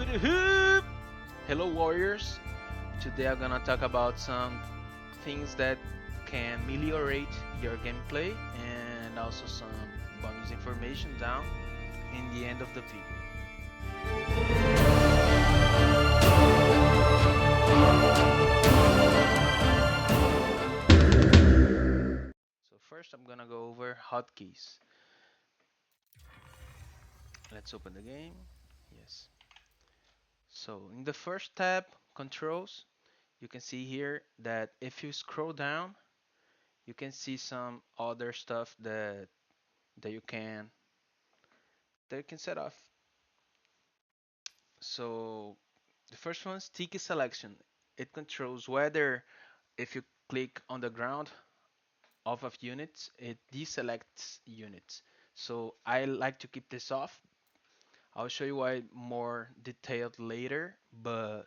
Hoopity hoop! Hello, warriors. Today I'm gonna talk about some things that can ameliorate your gameplay and also some bonus information down in the end of the video. So first I'm gonna go over hotkeys. Let's open the game. Yes. So in the first tab, controls, you can see here that if you scroll down, you can see some other stuff that you can set off. So the first one is sticky selection. It controls whether if you click on the ground off of units, it deselects units. So I like to keep this off. I'll show you why more detailed later, but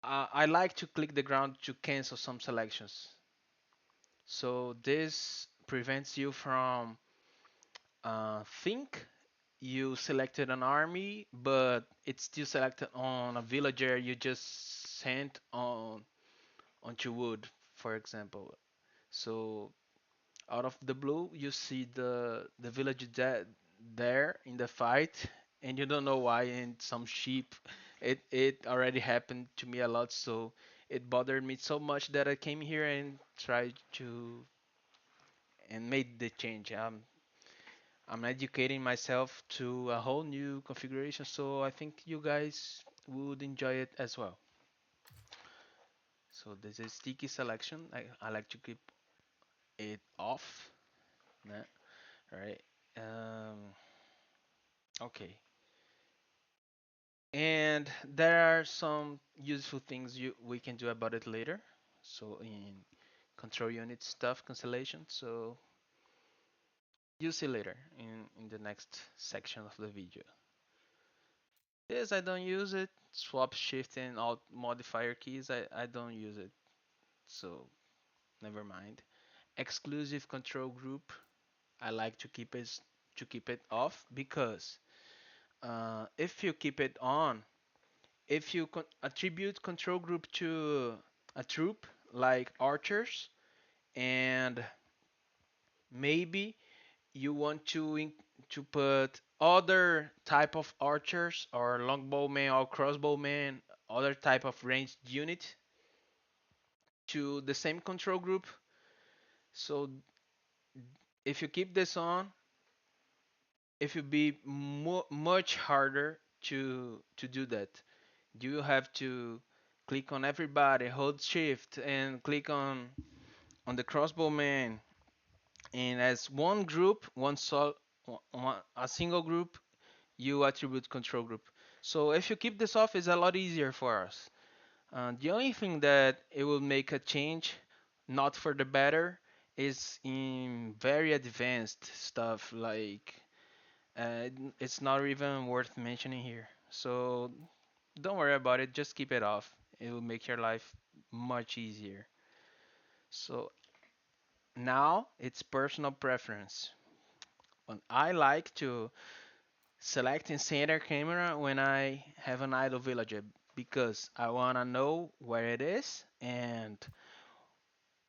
I like to click the ground to cancel some selections. So this prevents you from think you selected an army, but it's still selected on a villager you just sent onto wood, for example. So out of the blue, you see the village there in the fight, and you don't know why. And some sheep, it already happened to me a lot, so it bothered me so much that I came here and tried to and made the change. I'm educating myself to a whole new configuration, so I think you guys would enjoy it as well. So this is sticky selection. I like to keep it off. Nah, right. Um, okay. And there are some useful things we can do about it later. So in control unit stuff cancellation. So you'll see later in the next section of the video. This I don't use it. Swap shift and alt modifier keys. I don't use it. So never mind. Exclusive control group. I like to keep it off because if you keep it on, if you attribute control group to a troop like archers, and maybe you want to put other type of archers or longbowmen or crossbowmen, other type of ranged unit to the same control group. So if you keep this on, it will be much harder to do that. You have to click on everybody, hold shift, and click on the crossbowman, and as one group, a single group, you attribute control group. So if you keep this off, it's a lot easier for us. The only thing that it will make a change, not for the better, is in very advanced stuff like it's not even worth mentioning here. So don't worry about it. Just keep it off. It will make your life much easier. So now it's personal preference. And I like to select in center camera when I have an idle villager because I want to know where it is. And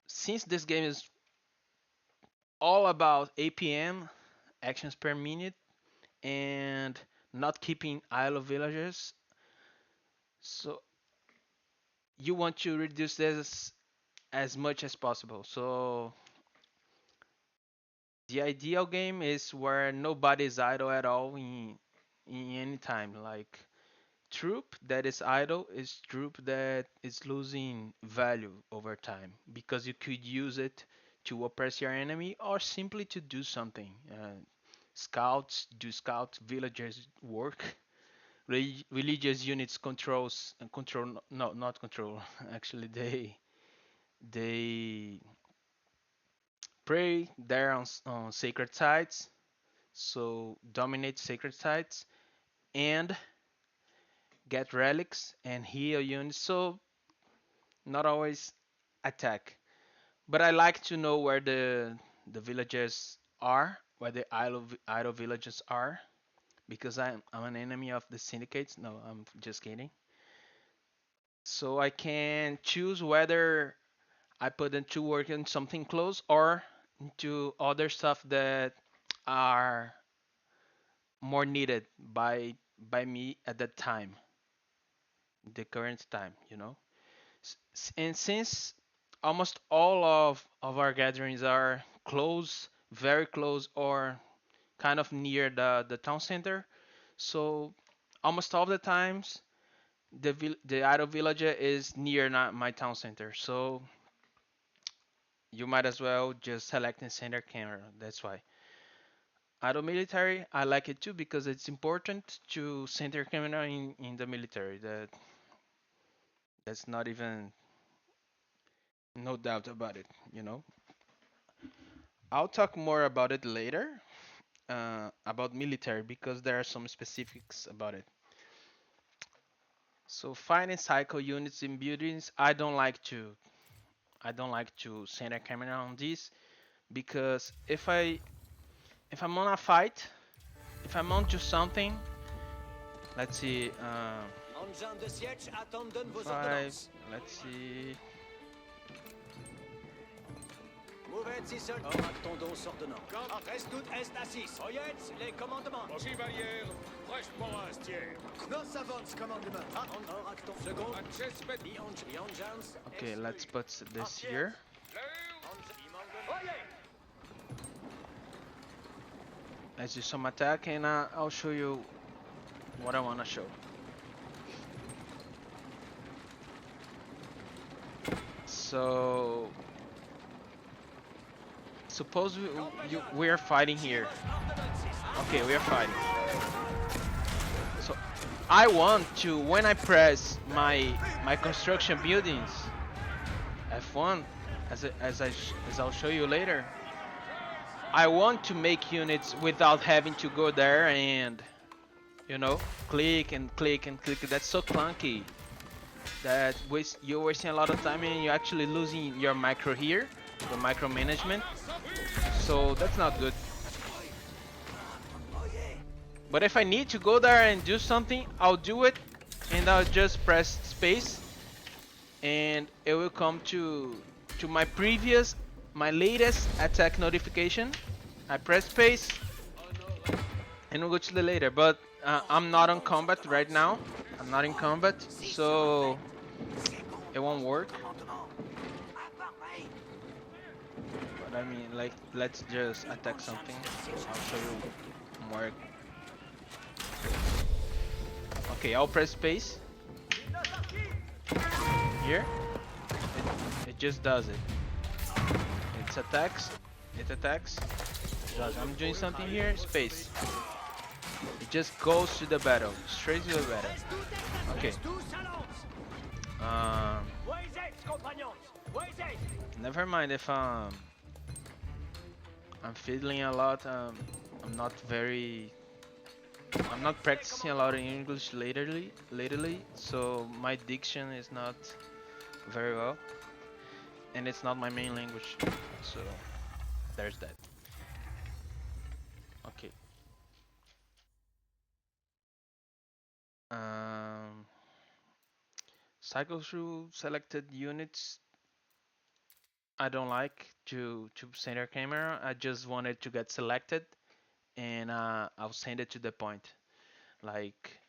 since this game is all about APM, actions per minute, and not keeping idle villagers, so you want to reduce this as much as possible. So the ideal game is where nobody is idle at all in any time. Like troop that is idle is troop that is losing value over time because you could use it to oppress your enemy or simply to do something. Scouts do scout villagers work. Religious units controls and control no not control actually they pray there on sacred sites, so dominate sacred sites and get relics and heal units. So not always attack, but I like to know where the villages are, where the idle villages are, because I'm an enemy of the syndicates. No, I'm just kidding. So I can choose whether I put them to work on something close or into other stuff that are more needed by me at that time, the current time, you know. And since almost all of our gatherings are close, very close, or kind of near the town center, so almost all the times the idle villager is near not my town center. So you might as well just select and center camera. That's why. Idle military, I like it too because it's important to center camera in the military. That's not even no doubt about it. You know. I'll talk more about it later, about military because there are some specifics about it. So finding cycle units in buildings, I don't like to center camera on this because if I'm on a fight, if I'm onto something, let's see, Engins de siège attendent vos five, ordonnances. let's see. Mouvez si seul. Or attendons ordonnances. Reste tout est à 6. Oyez les commandements. Chevalier, fresh forestier. Nos avance commandement. Or acton. Second. The engines. Okay, let's put this here. Let's do some attack and I'll show you what I want to show. So suppose we are fighting here. Okay, we are fighting. So I want to, when I press my construction buildings, F1, as I'll show you later, I want to make units without having to go there and, you know, click and click and click. That's so clunky. That you're wasting a lot of time and you're actually losing your micro here, the micro management. So that's not good. But if I need to go there and do something, I'll do it, and I'll just press space, and it will come to my latest attack notification. I press space, and we'll go to the later. But I'm not on combat right now. I'm not in combat, so it won't work. But I mean, like, let's just attack something. I'll show you more. Okay, I'll press space. Here. It just does it. It attacks. It attacks. It does. I'm doing something here. Space. It just goes to the battle. Straight to the battle. Okay. Never mind if I'm fiddling a lot. I'm not practicing a lot in English lately, so my diction is not very well, and it's not my main language, so there's that. Okay. Cycle through selected units. I don't like to center camera. I just want it to get selected, and I'll send it to the point. Like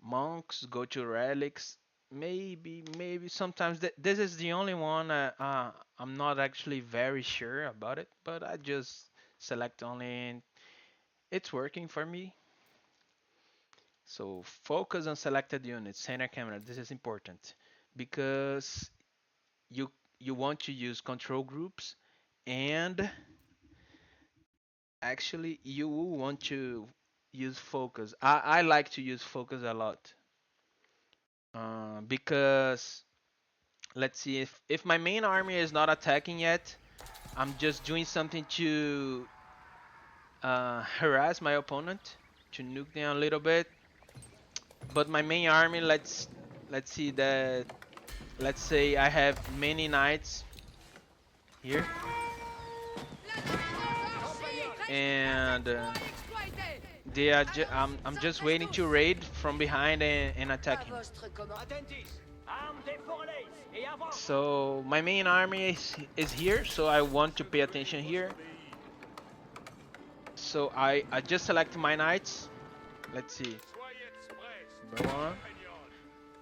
monks go to relics. Maybe sometimes this is the only one. I'm not actually very sure about it, but I just select only, and it's working for me. So focus on selected units, center camera. This is important because you you want to use control groups, and actually you want to use focus. I like to use focus a lot because let's see, if my main army is not attacking yet, I'm just doing something to harass my opponent, to nuke them a little bit. But my main army, let's see that, let's say I have many knights here, and I'm just waiting to raid from behind and attack him. Attentis. Armes des forlets et avant. So my main army is here, so I want to pay attention here. So I just select my knights. Let's see. Number one.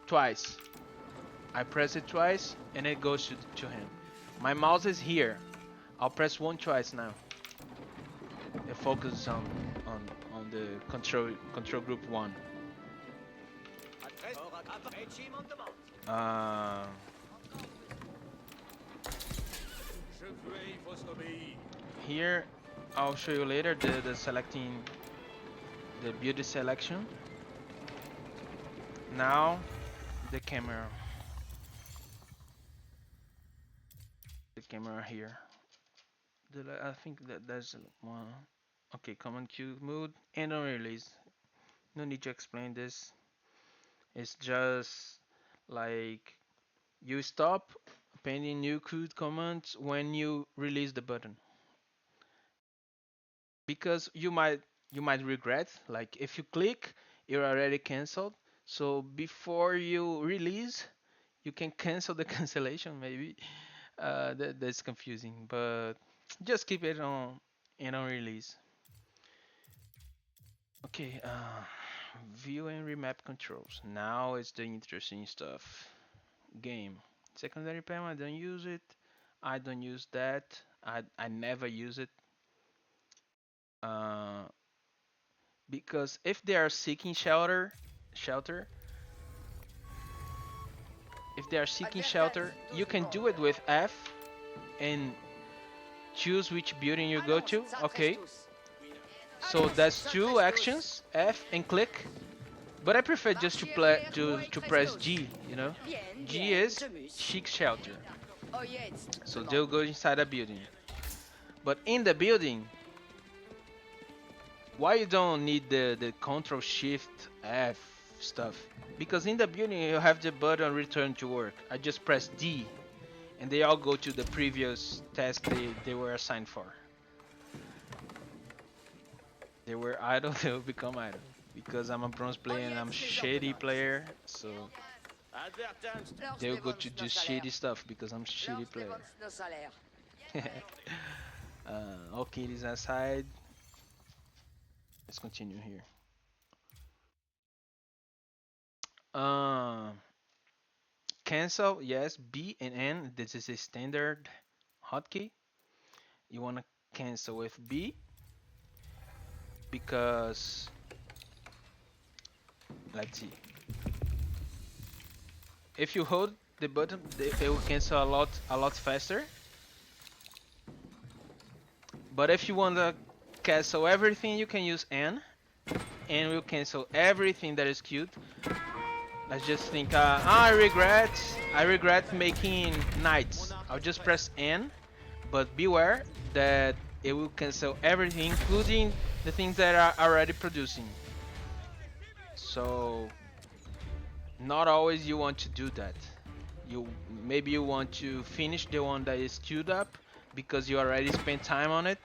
Twice. I press it twice and it goes to him. My mouse is here. I'll press one twice now. It focuses on the control group one. Uh, Here I'll show you later the selecting the beauty selection. Now the camera. The camera here. I think that there's one. Okay, command queue mode and on release. No need to explain this. It's just like you stop appending new code commands when you release the button. Because you might regret, like if you click, you're already canceled. So before you release, you can cancel the cancellation maybe. That's confusing, but just keep it on and on release. Okay, view and remap controls. Now it's the interesting stuff. Game. Secondary PAM, I don't use it. I don't use that. I never use it. Uh, because if they are seeking shelter, if they are seeking shelter, you can do it with F and choose which building you go to. Okay, so that's two actions, F and click. But I prefer just to play to press G. You know, G is seek shelter. So they'll go inside a building. But in the building, why you don't need the Control Shift F stuff? Because in the building you have the button return to work. I just press D and they all go to the previous task they were assigned for. They were idle, they will become idle. Because I'm a bronze player and I'm a shady player, so they'll go to just shady stuff because I'm a shady player. Okay, it is aside. Let's continue here. Uh, Cancel, yes, B and N. This is a standard hotkey. You want to cancel with B because let's see. If you hold the button, they will cancel a lot faster. But if you want to cancel everything, you can use N, and will cancel everything that is queued. Let's just think. I regret making knights. I'll just press N, but beware that it will cancel everything, including the things that are already producing. So not always you want to do that. Maybe you want to finish the one that is queued up because you already spent time on it,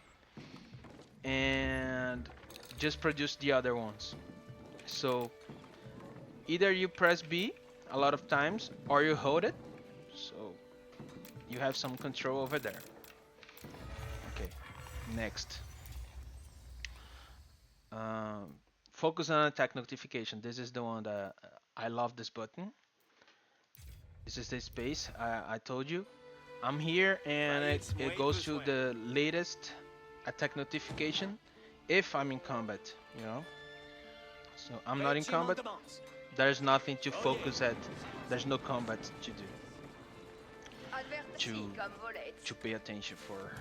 and just produce the other ones. So either you press B a lot of times or you hold it, so you have some control over there. Okay, next. Um, Focus on attack notification. This is the one that I love this button. This is the space I told you. I'm here and it goes to the latest attack notification if I'm in combat, you know. So I'm not in combat. There's nothing to focus at. There's no combat to do. To pay attention for.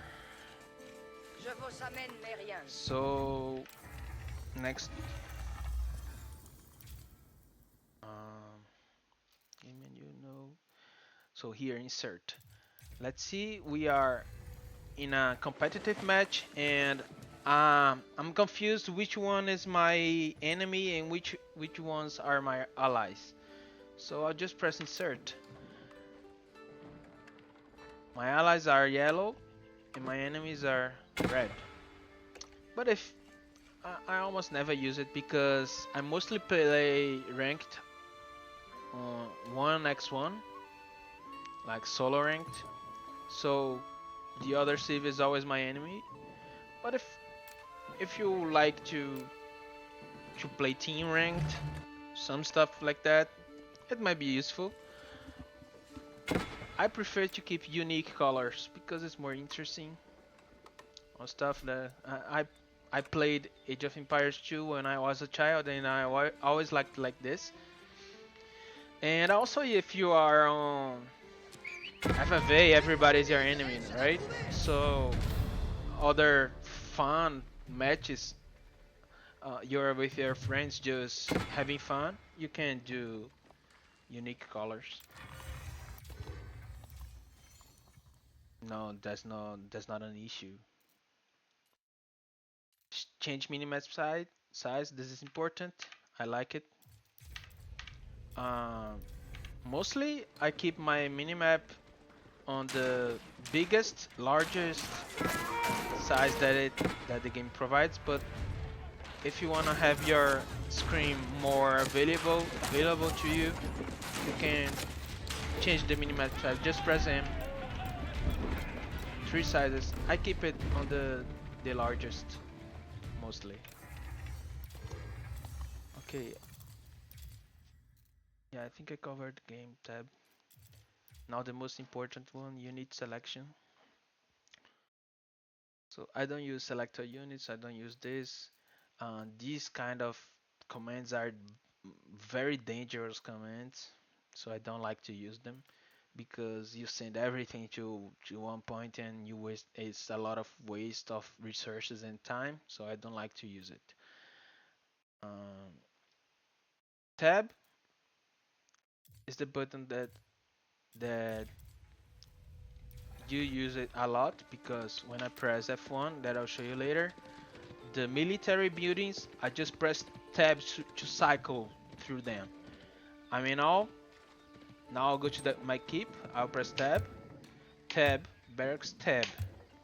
So next. Game menu, no. So here insert. Let's see. We are in a competitive match and I'm confused which one is my enemy and which ones are my allies. So I'll just press insert. My allies are yellow and my enemies are red. But I almost never use it because I mostly play ranked on 1x1, like solo ranked. So the other civ is always my enemy. But if you like to play team ranked, some stuff like that, it might be useful. I prefer to keep unique colors because it's more interesting on stuff that I played Age of Empires 2 when I was a child, and I always liked like this. And also, if you are on FFA, everybody's your enemy, right? So other fun matches, you're with your friends just having fun. You can do unique colors. No, that's not an issue. Change minimap size. This is important. I like it. Um, Mostly I keep my minimap on the biggest, largest size that the game provides. But if you wanna have your screen more available to you, you can change the minimap size. Just press M. Three sizes. I keep it on the largest mostly. Okay, yeah, I think I covered the game tab. Now the most important one, unit selection. So I don't use selector units. I don't use this. These kind of commands are very dangerous commands, so I don't like to use them because you send everything to one point and you waste. It's a lot of waste of resources and time. So I don't like to use it. Um, Tab is the button that you use it a lot because when I press F1, that I'll show you later, the military buildings, I just press tab to cycle through them. I'm in all. Now I'll go to my keep. I'll press tab, barracks tab,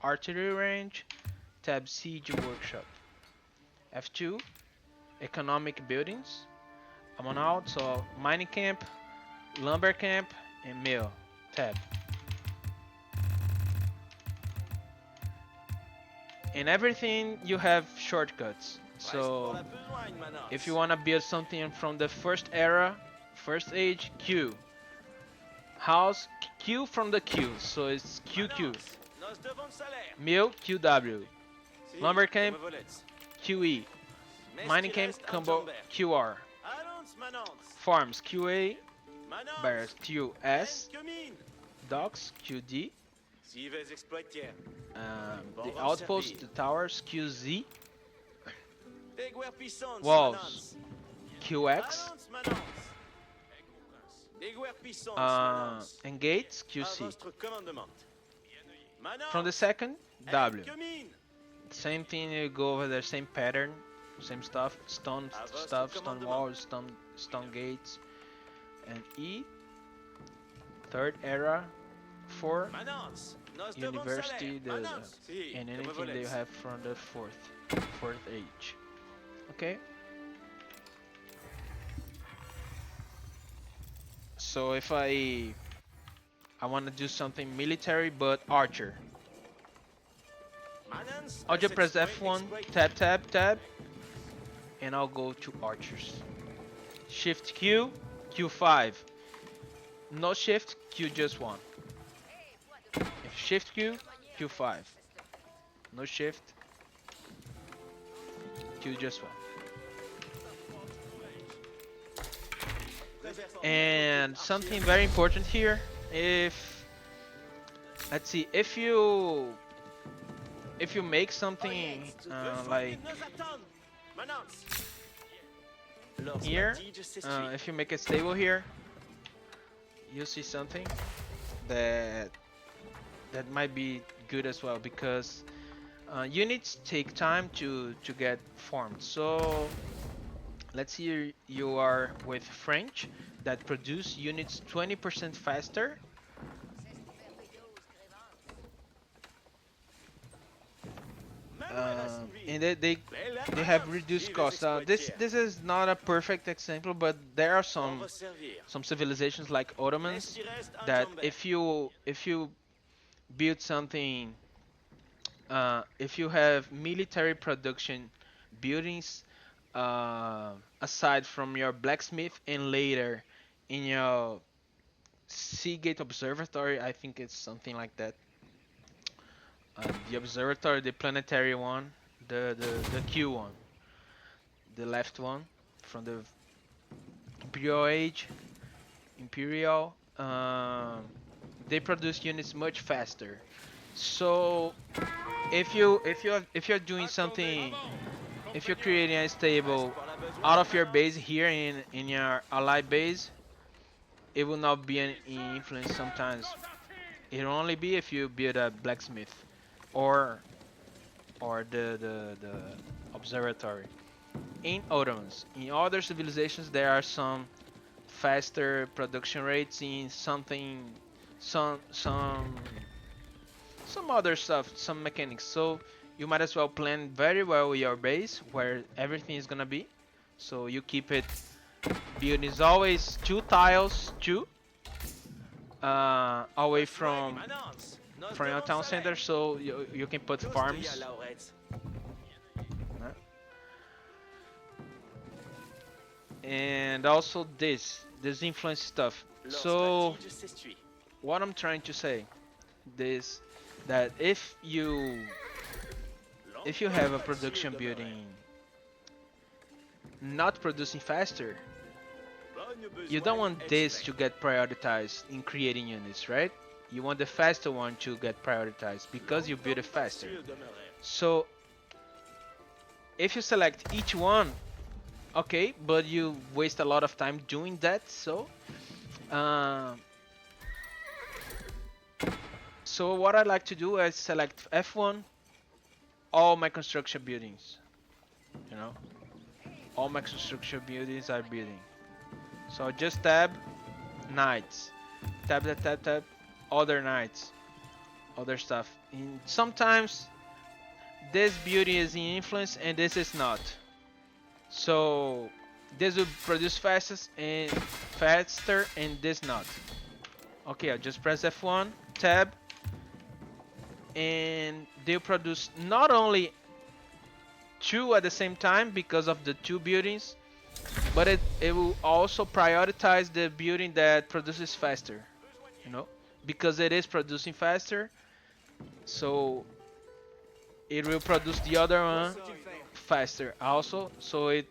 artillery range, tab siege workshop. F2, economic buildings. I'm on out, so mining camp, lumber camp, and mill. Tab. In everything you have shortcuts. So if you want to build something from the first era, first age, Q. House, Q from the Q, so it's QQ. Mill, QW. Lumber camp, QE. Mining camp, combo, QR. Farms, QA. Barracks, QS. Docks, QD. The outpost, the towers, QZ. Walls, QX. And gates, QC. From the second, W. Same thing, you go over the same pattern, same stuff, stone stuff, stone walls, stone gates. And E, third era, 4, university, and anything that you have from the fourth age. Okay? So if I want to do something military but archer, I'll just press F1, tab, and I'll go to archers. Shift Q, Q5. No shift, Q just 1. If shift Q, Q5. No shift, Q just 1. And something very important here, let's see, if you make something like here, if you make it stable here, you'll see something that might be good as well because units take time to get formed. So let's see, you are with French that produce units 20% faster. and they have reduced Les costs. exploits tiers. This is not a perfect example, but there are On va servir. some civilizations like N'est-ce Ottomans qu'il reste un that jumber? if you build something, if you have military production buildings, aside from your blacksmith and later in your Seagate Observatory, I think it's something like that. The observatory, the planetary one, the Q one, the left one from the Imperial Age, Imperial. They produce units much faster. So if you're doing Attendez something, avant. if you're Compagnon. creating a Reste stable par la out besoin, of your base Valence. here in your ally base, it will not be an influence Charge sometimes. nos tartines. It'll only be if you build a blacksmith or the observatory. In Ottomans, in other civilizations, there are some faster production rates in something, some other stuff, some mechanics. So you might as well plan very well your base where everything is gonna be. So you keep it build is always two tiles, two away Besoin Manance. Nos from your devons town center, soleil. so you can put Tous te ya farms. Lauretz. And also this influence stuff. Leur So stratégie s'essuie. what I'm trying to say this that if you have a Facile production demeurait. building not producing faster, Bonne you don't besoin want this expect. to get prioritized in creating units, right? You want the faster one to get prioritized because you build it faster. Facile demeurait. So if you select each one, okay, but you waste a lot of time doing that. Um, so what I like to do is select F1, all my construction buildings. You know, all my construction buildings are building. So just tab knights, tab, other knights, other stuff. And sometimes this building is in influence and this is not. So this will produce faster and this not. Okay, I'll just press F1, tab, and they'll produce not only two at the same time because of the two buildings, but it will also prioritize the building that produces faster, you know, because it is producing faster, so it will produce the other Quoi one faut-il faire? faster also, so it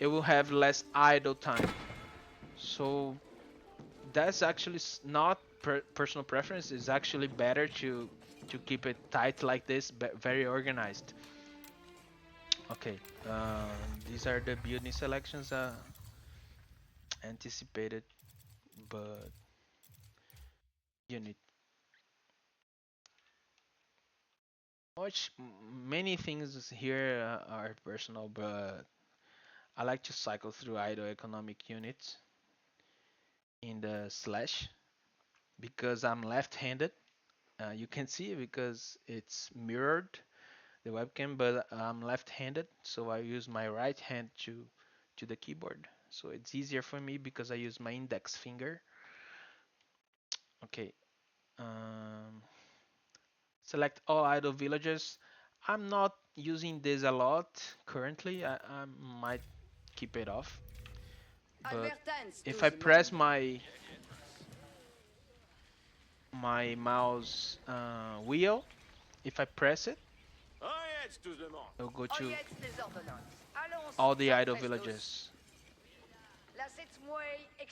will have less idle time. So that's actually not personal preference. It's actually better to keep it tight like this, very organized. Okay, these are the building selections anticipated, but unit. Many things here are personal, but I like to cycle through idle economic units in the slash because I'm left-handed. You can see it because it's mirrored the webcam, but I'm left-handed, so I use my right hand to the keyboard. So it's easier for me because I use my index finger. Okay. Um, Select all idle villages. I'm not using this a lot currently. I might keep it off. But Albertans, if tout I le press monde. my mouse wheel, if I press it, Lauretz, tout le monde. it'll go to Oyez les ordonnances. Allons, all the idle s'empresse tous. villages. Laissez-moi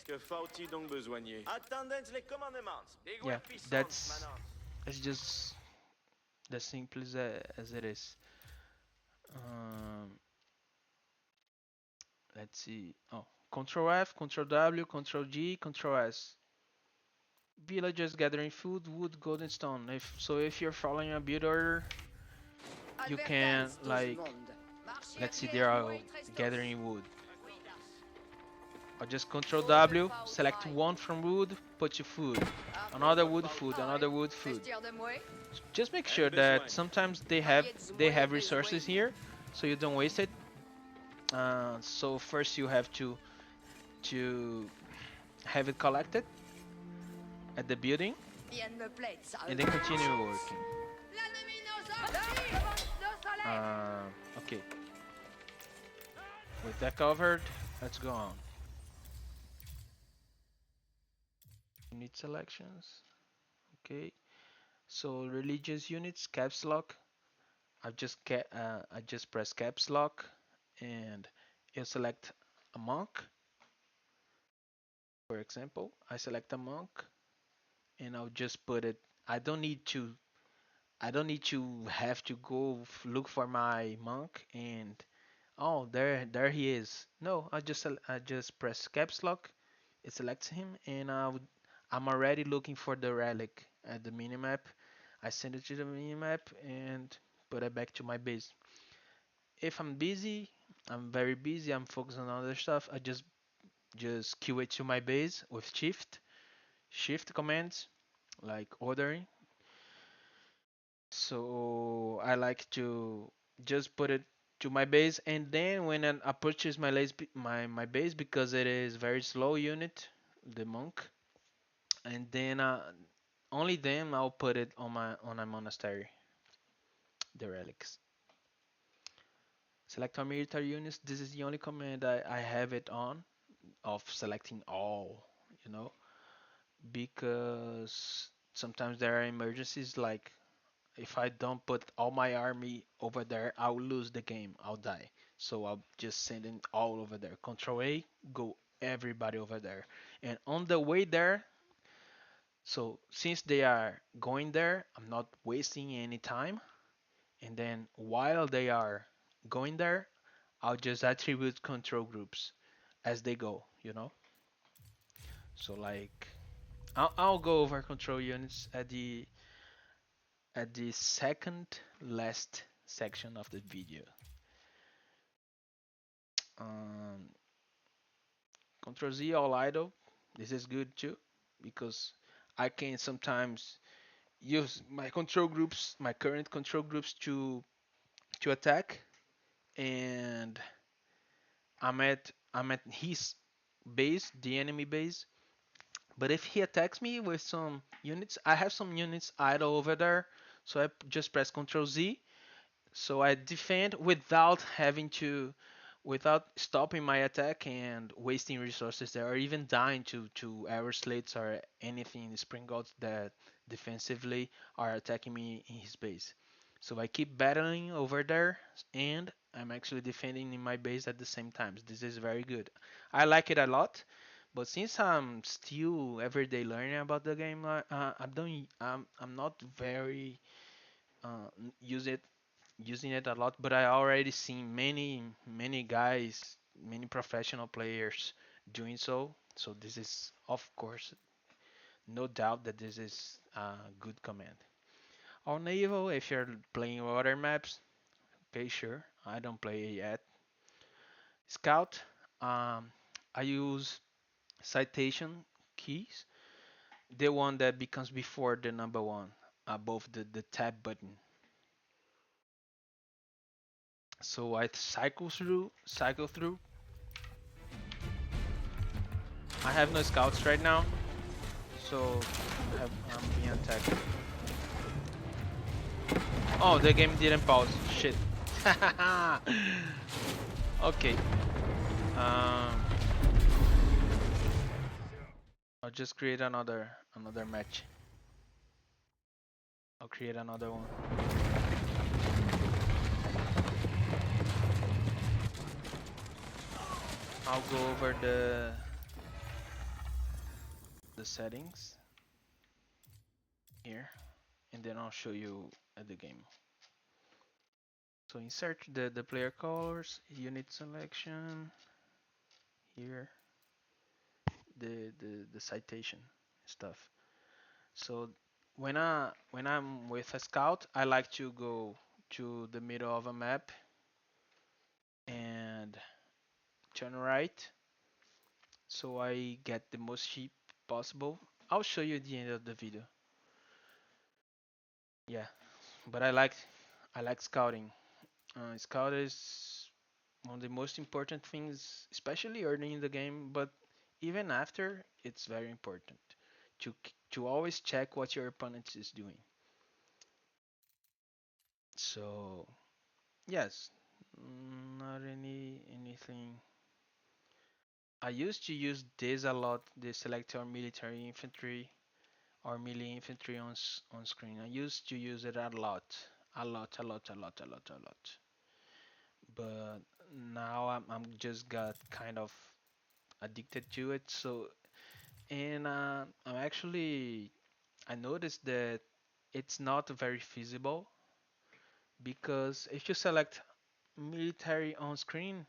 Que faut-il donc besoigner? Attendez les commandements. Yeah, that's just as simple as it is. Um, let's see. Oh, Control F, Control W, Control G, Control S. Villagers gathering food, wood, gold, and stone. If you're following a build order, you can Albertans, tout le like monde. Marchez let's see, they arrière, are moi, Trestos. gathering wood. I'll just Control W, select one from wood, put your food, another wood, food, another wood, food. Just make Pas de sure that besogne. sometimes they have resources here, so you don't waste it. So first you have to have it collected at the building, and then continue working. Okay, with that covered, let's go on. Unit selections. Okay, so religious units, caps lock. I just press caps lock, and you select a monk. For example, I select a monk, and I'll just put it. I don't need to. I don't need to have to go look for my monk and oh, there he is. No, I just press caps lock. It selects him, and I'm already looking for the relic at the minimap. I send it to the minimap and put it back to my base. If I'm busy, I'm very busy. I'm focused on other stuff. I just queue it to my base with shift commands like ordering. So I like to just put it to my base, and then when I purchase my base because it is very slow unit, the monk, and then only then I'll put it on a monastery, the relics. Select all military units. This is the only command I have it on of selecting all, you know, because sometimes there are emergencies like if I don't put all my army over there, I'll lose the game. I'll die. So I'll just send it all over there. Control A, go everybody over there. And on the way there, so since they are going there, I'm not wasting any time. And then while they are going there, I'll just attribute control groups as they go, you know? So like I'll go over control units at the second last section of the video. Um, Control Z all idle. This is good too because I can sometimes use my control groups, my current control groups to attack, and I'm at his base, the enemy base. But if he attacks me with some units, I have some units idle over there, so I just press Control Z. So I defend without stopping my attack and wasting resources there, or even dying to arrow slates or anything spring gods that defensively are attacking me in his base. So I keep battling over there, and I'm actually defending in my base at the same time. This is very good. I like it a lot. But since I'm still everyday learning about the game, I'm not very uh, use it using it a lot, but I already seen many guys, many professional players doing so. So this is, of course, no doubt that this is a good command. On naval, if you're playing water maps, okay, sure. I don't play it yet. Scout, um, I use citation keys, the one that becomes before the number one, above the tab button. So I cycle through. I have no scouts right now, so I'm being attacked. Oh, the game didn't pause. Shit. Okay. Um, I'll just create another match. I'll create another one. I'll go over the settings here, and then I'll show you at the game. So insert the player colors, unit selection here, the citation stuff. So when I'm with a scout, I like to go to the middle of a map and turn right so I get the most sheep possible. I'll show you at the end of the video. Yeah, but I like scouting. Scout is one of the most important things, especially early in the game, but even after, it's very important to always check what your opponent is doing. So yes, not anything. I used to use this a lot. The selector military infantry or melee infantry on screen. I used to use it a lot, a lot, a lot, a lot, a lot. But now I'm just got kind of addicted to it. So and I'm actually I noticed that it's not very feasible because if you select military on screen,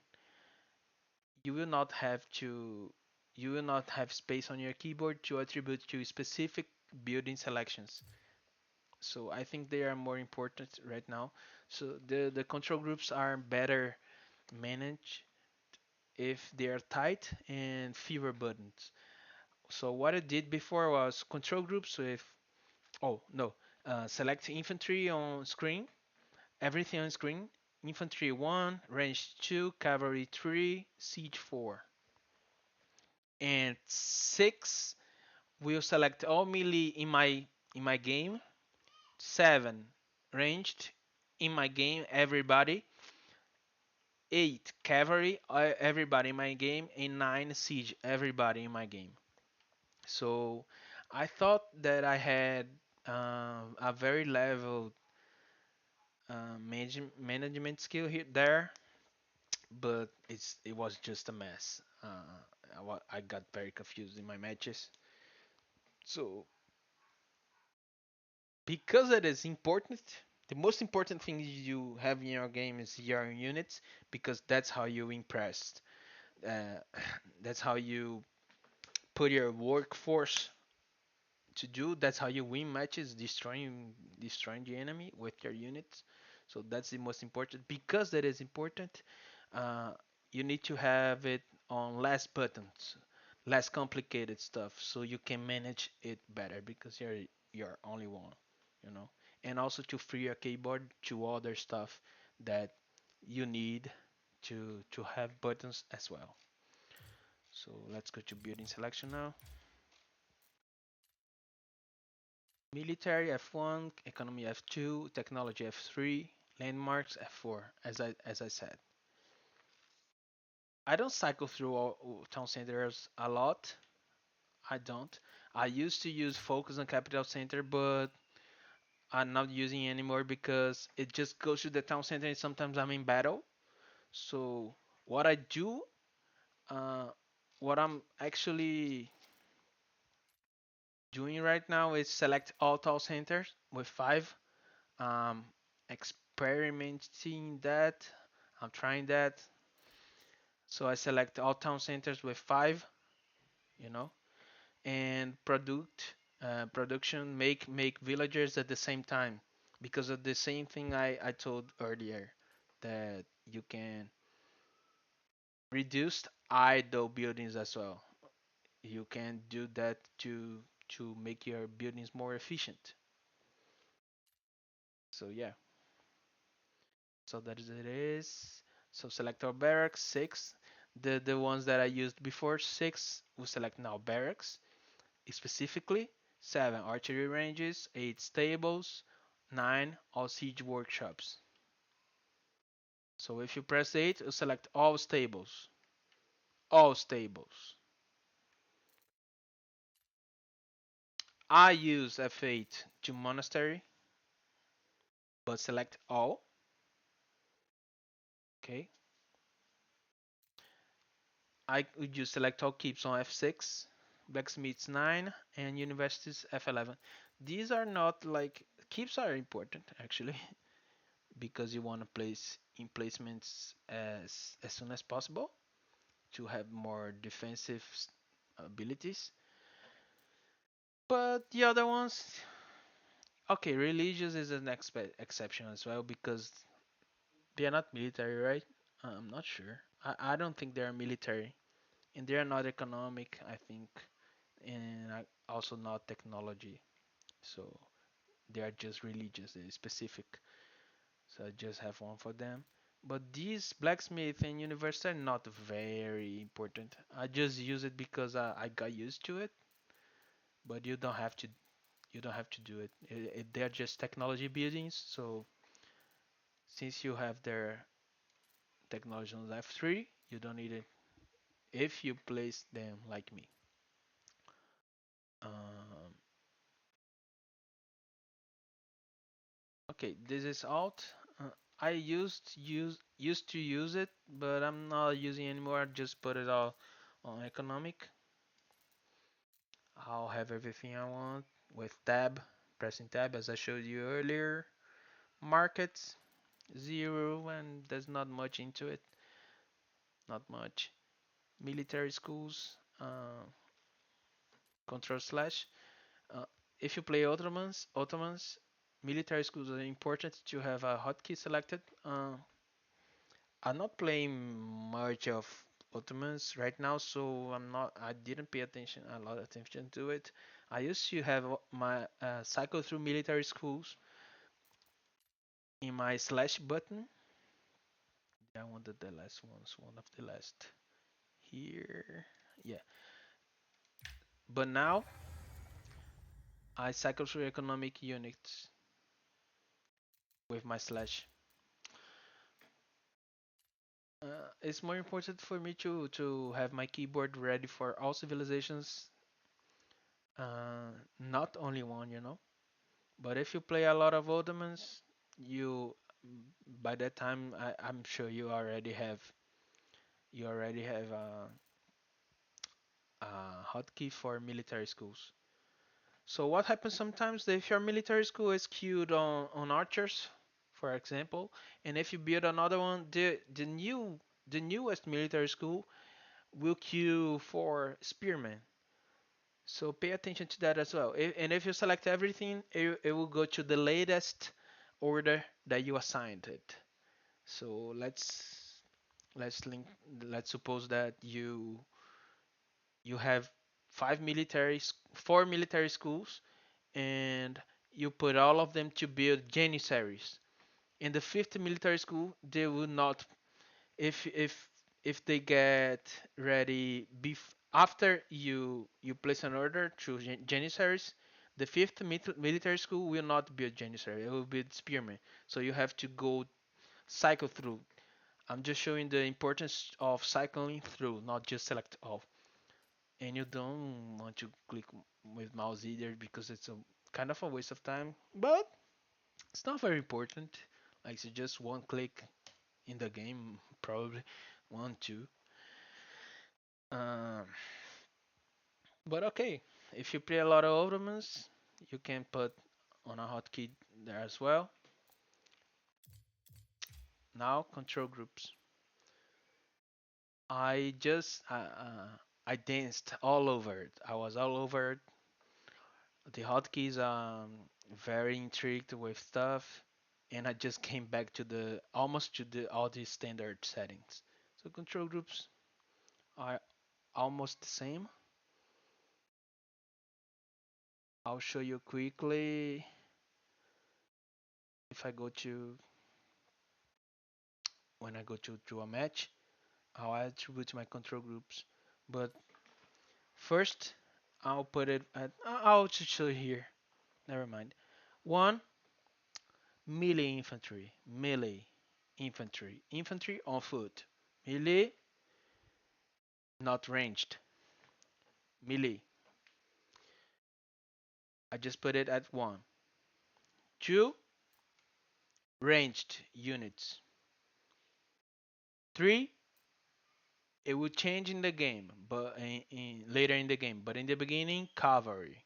you will not have to you will not have space on your keyboard to attribute to specific building selections. So I think they are more important right now. So the control groups are better managed if they are tight and fewer buttons. So what I did before was control groups with oh no, select infantry on screen, everything on screen. Infantry 1, range 2, cavalry 3, siege 4. And 6 will select all melee in my game. 7 ranged in my game everybody. 8 cavalry everybody in my game and 9 siege everybody in my game. So I thought that I had a very level management skill here there, but it was just a mess. I got very confused in my matches. So because it is important, the most important thing you have in your game is your units because that's how you impress. Uh, that's how you put your workforce to do. That's how you win matches, destroying the enemy with your units. So that's the most important. Because that is important, uh, you need to have it on less buttons, less complicated stuff, so you can manage it better because you're only one, you know. And also to free your keyboard to other stuff that you need to have buttons as well. So let's go to building selection now. Military F1, economy F2, technology F3, landmarks F4. As I said, I don't cycle through all town centers a lot. I don't. I used to use focus on capital center, but I'm not using it anymore because it just goes to the town center and sometimes I'm in battle. So what I do, uh, what I'm actually doing right now is select all town centers with 5. Um, experimenting that. I'm trying that. So I select all town centers with 5, you know, and production make villagers at the same time because of the same thing I told earlier that you can reduce idle buildings as well. You can do that to make your buildings more efficient. So yeah, so that is it is. So select our barracks 6. The ones that I used before 6 we select now barracks specifically. 7 archery ranges, 8 stables, 9 all siege workshops. So if you press 8 you select all stables. All stables. I use F8 to monastery but select all. Okay. I would use select all keeps on F6, blacksmiths 9, and universities F11. These are not like keeps are important actually because you want to place emplacements as soon as possible to have more defensive abilities. But the other ones, okay, religious is an exception as well because they are not military, right? I'm not sure. I don't think they are military and they're not economic, I think, and also not technology. So they are just religious, they're specific. So I just have one for them. But these blacksmith and university are not very important. I just use it because I got used to it. But you don't have to do it. They're just technology buildings. So since you have their technology on F3, you don't need it if you place them like me. Um, okay, this is alt. I used to use it, but I'm not using anymore. I just put it all on economic. I'll have everything I want with tab, pressing tab as I showed you earlier. Markets, zero, and there's not much into it. Not much. Military schools, control slash. Uh, if you play Ottomans, military schools are important to have a hotkey selected. I'm not playing much of Ottomans right now, so I didn't pay attention a lot of attention to it. I used to have my cycle through military schools in my slash button. I wanted the last ones, one of the last here. Yeah, but now I cycle through economic units with my slash. It's more important for me to have my keyboard ready for all civilizations, not only one, you know. But if you play a lot of Ottomans, you by that time I'm sure you already have a hotkey for military schools. So what happens sometimes if your military school is queued on archers, for example, and if you build another one, the newest military school will queue for spearmen. So pay attention to that as well. And if you select everything, it will go to the latest order that you assigned it. So let's link. Let's suppose that you have four military schools, and you put all of them to build Janissaries. In the fifth military school, they will not. If they get ready after you place an order to Janissaries, the fifth military school will not build Janissary. It will build Spearmen. So you have to go cycle through. I'm just showing the importance of cycling through, not just select all. And you don't want to click with mouse either because it's a kind of a waste of time. But it's not very important. Like it's just one click in the game, probably one, two. Um, but okay, if you play a lot of Ottomans, you can put on a hotkey there as well. Now control groups. I just I danced all over it. I was all over it. The hotkeys. Very intrigued with stuff, and I just came back to the almost to the all the standard settings. So control groups are almost the same. I'll show you quickly if I go to when I go to a match how I attribute my control groups. But first, I'll put it at I'll just show you here. Never mind. One, melee infantry, infantry on foot, melee not ranged, melee. I just put it at one. Two, ranged units. Three, it will change in the game, but later in the game. But in the beginning, cavalry.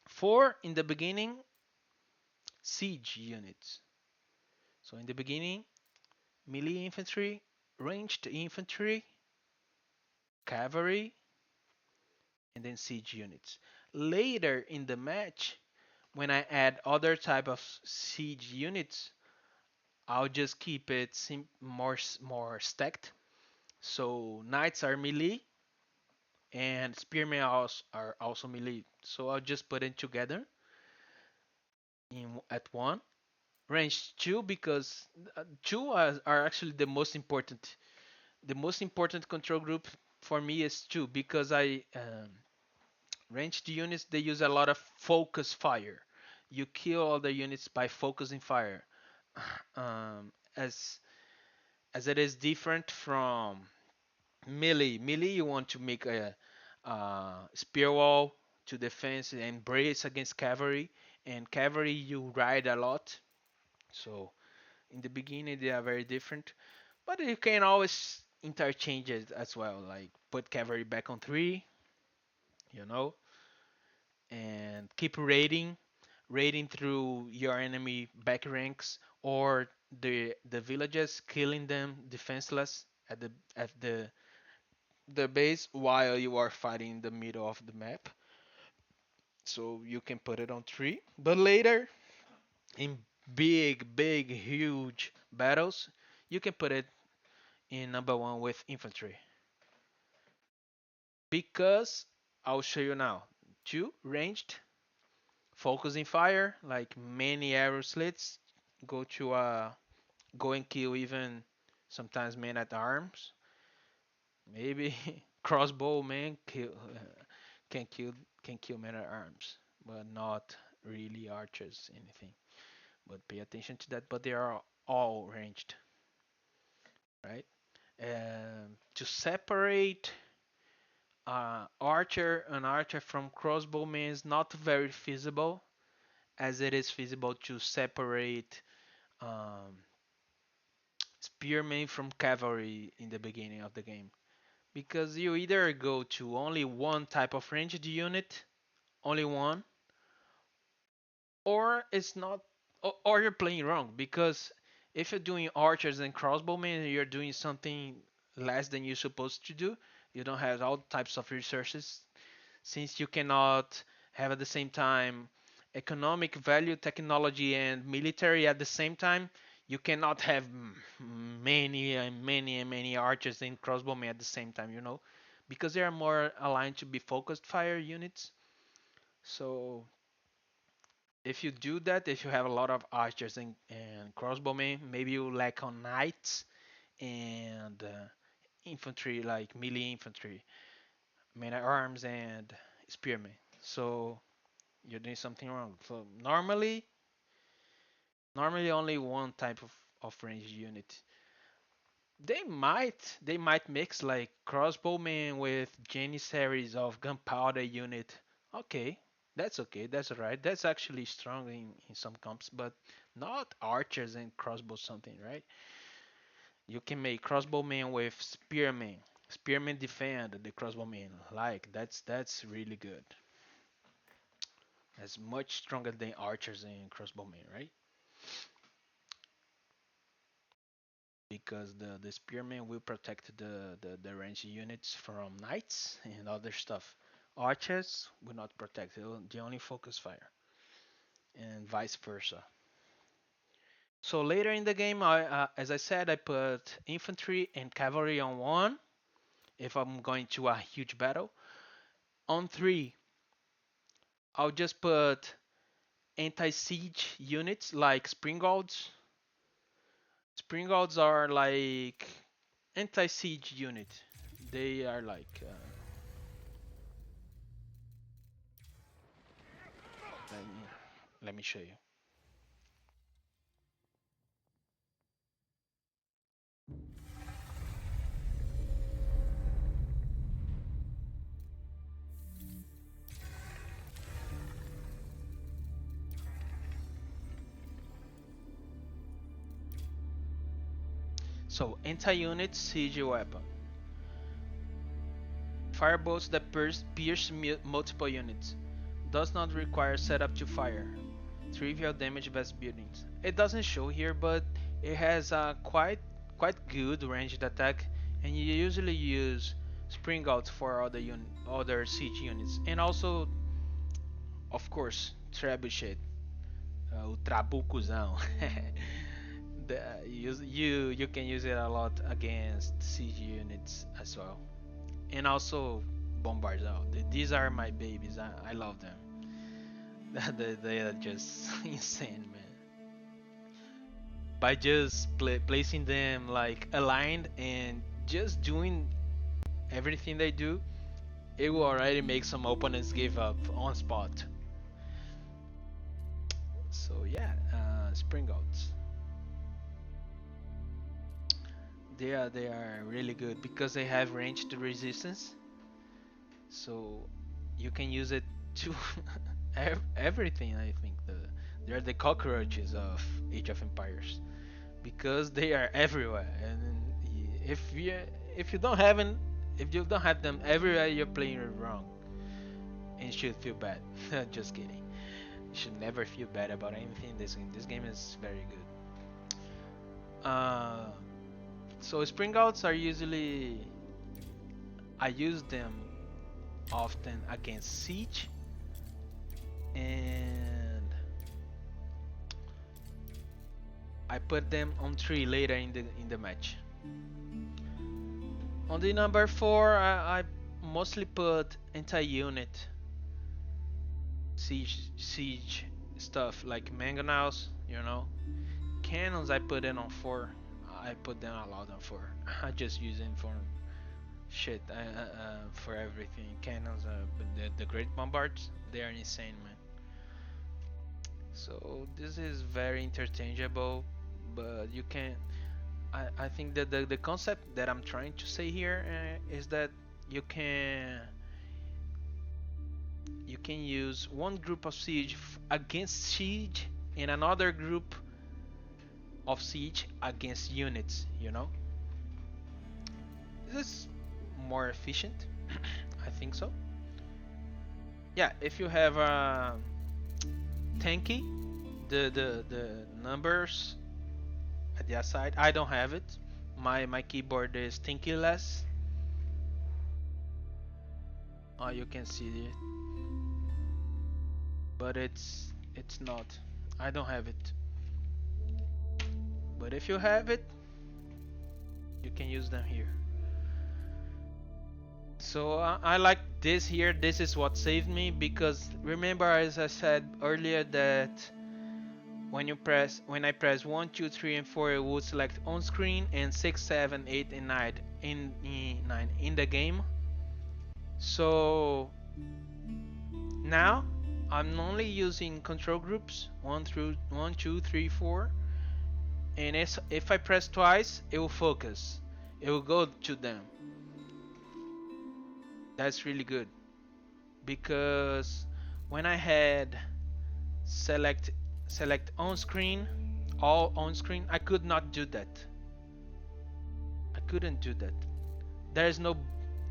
Four, in the beginning, siege units. So in the beginning, melee infantry, ranged infantry, cavalry, and then siege units. Later in the match, when I add other type of siege units, I'll just keep it more stacked. So knights are melee and spearmen are also melee. So I'll just put it together at one. Range two because two are actually the most important. The most important control group for me is two because I ranged units they use a lot of focus fire. You kill all the units by focusing fire. Um, as as it is different from melee. Melee you want to make a spear wall to defense and brace against cavalry. And cavalry you ride a lot. So in the beginning they are very different, but you can always interchange it as well. Like put cavalry back on three, you know, and keep raiding through your enemy back ranks or the villages, killing them defenseless at the base while you are fighting in the middle of the map. So you can put it on three, but later in big, huge battles, you can put it in number one with infantry because I'll show you now. Two ranged, focusing fire, like many arrow slits, go and kill even sometimes men at arms. Maybe crossbow man can kill can kill men at arms, but not really archers anything. But pay attention to that. But they are all ranged, right? To separate an archer from crossbowman is not very feasible, as it is feasible to separate um, spearmen from cavalry in the beginning of the game. Because you either go to only one type of ranged unit, only one, or it's not, or you're playing wrong. Because if you're doing archers and crossbowmen, you're doing something less than you're supposed to do. You don't have all types of resources since you cannot have at the same time economic value, technology, and military at the same time. You cannot have many and many and many archers and crossbowmen at the same time, because they are more aligned to be focused fire units. So if you do that, if you have a lot of archers and crossbowmen, maybe you lack on knights and infantry, like melee infantry, men at arms, and spearmen. So you're doing something wrong. So normally only one type of ranged unit. They might mix like crossbowman with janissaries of gunpowder unit. Okay, that's okay. That's alright. That's actually strong in some comps, but not archers and crossbow something, right? You can make crossbowman with spearman. Spearman defend the crossbowman. Like that's really good. That's much stronger than archers and crossbowmen, right? Because the spearmen will protect the ranged units from knights and other stuff. Archers will not protect, they only focus fire, and vice versa. So later in the game, as I said, I put infantry and cavalry on one if I'm going to a huge battle. On three, I'll just put anti-siege units like springald's. Springald's are like anti-siege unit. They are like let me let me show you. So anti-unit siege weapon. Firebolts that pierce multiple units. Does not require setup to fire. Trivial damage vast buildings. It doesn't show here, but it has a quite good ranged attack, and you usually use springouts for other siege units, and also, of course, trebuchet, o trabucozão. You can use it a lot against siege units as well, and also bombards out. These are my babies. I love them. They are just insane, man. By just placing them like aligned and just doing everything they do, it will already make some opponents give up on spot. So yeah, spring outs. They are really good because they have ranged resistance. So you can use it to everything. I think they're the cockroaches of Age of Empires because they are everywhere. And if you if you don't have them, if you don't have them everywhere, you're playing it wrong and should feel bad. Just kidding. You should never feel bad about anything in this game. This game is very good. So spring outs are usually I use them often against siege and I put them on 3 later in the match. On the number 4, I mostly put anti-unit siege stuff like mangonels, you know. Cannons I put in on 4. I put them a lot on 4. I just use them for shit for everything. Cannons, the great bombards, they are insane, man. So this is very interchangeable, but you can. I think that the concept that I'm trying to say here is that you can you can use one group of siege against siege and another group of siege against units. You know, this is more efficient. I think so. Yeah, if you have tanky, the numbers at the side. I don't have it. My keyboard is tanky less. You can see it, but it's not. I don't have it. But if you have it, you can use them here. So I like this here. This is what saved me because remember, as I said earlier, that when I press 1, 2, 3, and 4, it would select on screen and 6, 7, 8, and 9 in the game. So now I'm only using control groups 1, 2, 3, 4, and if I press twice, it will focus. It will go to them. That's really good because when I had select on screen, all on screen, I could not do that. I couldn't do that. There is no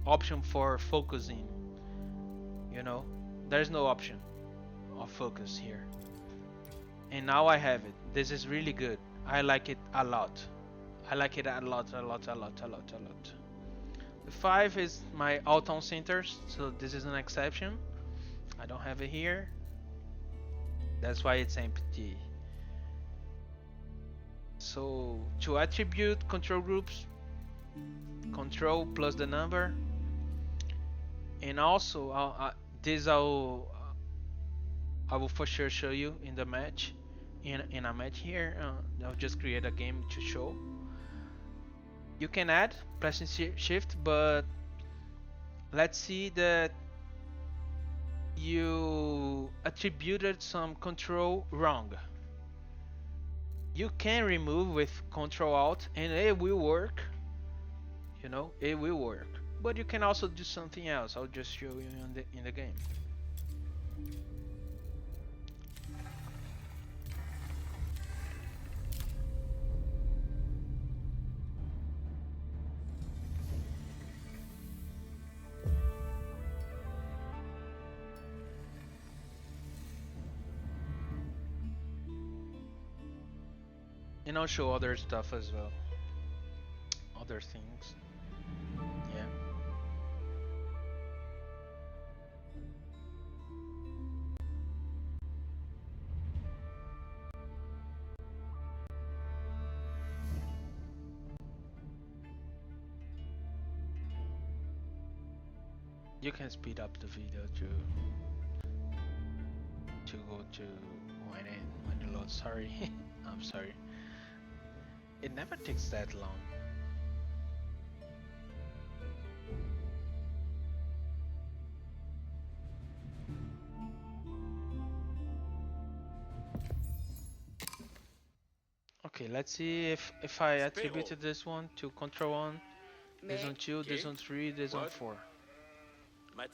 option for focusing. You know, there's no option of focus here. And now I have it. This is really good. I like it a lot. I like it a lot, a lot, a lot, a lot, a lot. The 5 is my auto centers, so this is an exception. I don't have it here. That's why it's empty. So to attribute control groups, control plus the number, and also this I will for sure show you in the match. In a match here, I'll just create a game to show. You can add pressing shift, but let's see that you attributed some control wrong. You can remove with control alt and it will work. You know, it will work. But you can also do something else. I'll just show you in the game. And I'll show other stuff as well. Other things. Yeah. You can speed up the video to go to when it loads. Sorry, I'm sorry. It never takes that long. Okay, let's see if I Spero. attributed this one to control one, this Mais one two, this Okay. one three, this one What? four.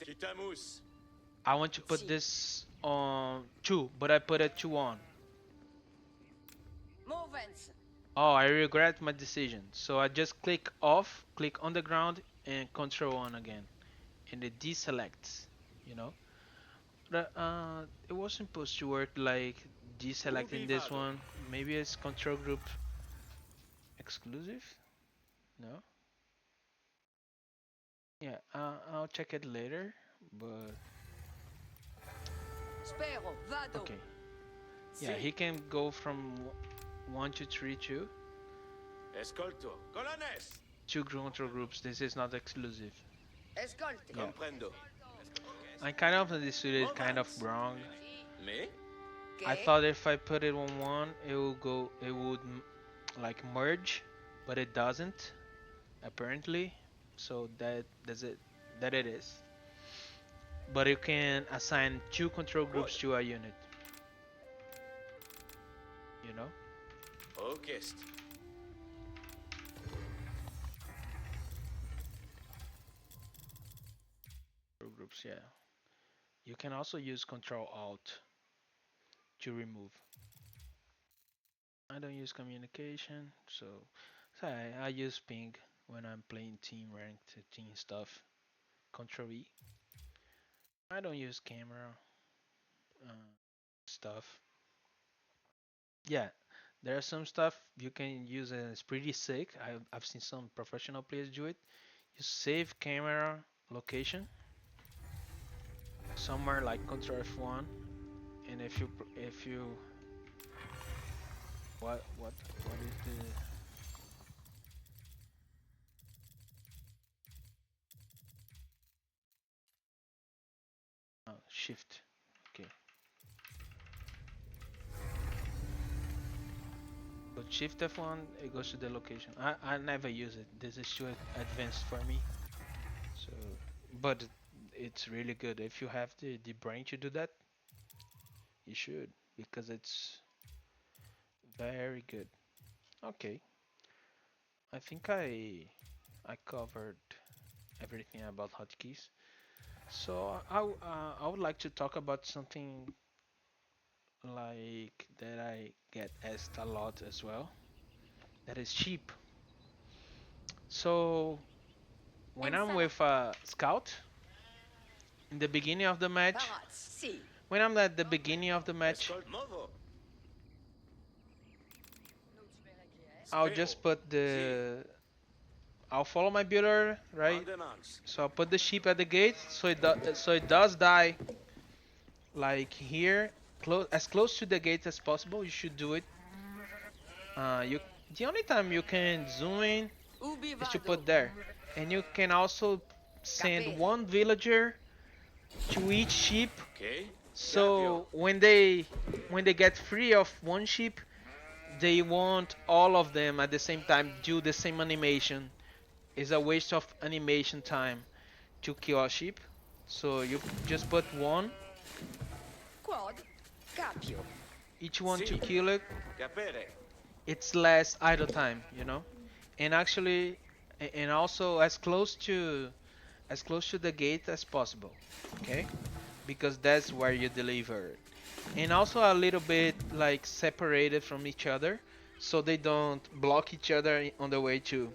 Kitamos. I want to put si. this on two, but I put it two on. Movens. Oh, I regret my decision. So I just click off, click on the ground, and control on again, and it deselects. You know, but it was supposed to work like deselecting Ubi this vado. one. Maybe it's control group exclusive. No. Yeah, I'll check it later. But Spero. Vado. okay. Yeah, Si. he can go from one to three too. Escolto. Colones. Two control groups. This is not exclusive. Escolte. Yeah, Comprendo. I kind of understood it kind of Moments. wrong. Si. Me? I Que? thought if I put it on one, it would like merge, but it doesn't apparently. So that's it. That it is. But you can assign two control groups What? to a unit. You know, Okest. control groups. Yeah. You can also use Control Alt to remove. I don't use communication, so I use ping when I'm playing team ranked team stuff. Control E. I don't use camera uh, stuff. Yeah, there's some stuff you can use and it's pretty sick. I've seen some professional players do it. You save camera location somewhere like Control F1, and if you what is the shift? Okay, but Shift F1 it goes to the location. I never use it. This is too advanced for me. So, but it's really good. If you have the brain to do that, you should because it's very good. Okay, I think I covered everything about hotkeys. So I would like to talk about something like that I get asked a lot as well. That is cheap. So when I'm Ensala. with a scout in the beginning of the match, Parats. Si. when I'm at the beginning of the match, Escol Movo. I'll Spero. just put Si. I'll follow my builder, right? Maintenance. So I'll put the sheep at the gate, so it does die like here, as close to the gate as possible. You should do it. You the only time you can zoom in Ubi is to vado. put there, and you can also send Capere. one villager to each sheep. Okay. Capio. So when they get free of one sheep, they want all of them at the same time do the same animation. It's a waste of animation time to kill a sheep. So you just put one, Quod. Capio. each one to Si. kill it. Capere. It's less idle time, and actually, and also as close to the gate as possible. Okay, because that's where you deliver it. And also a little bit like separated from each other, so they don't block each other on the way to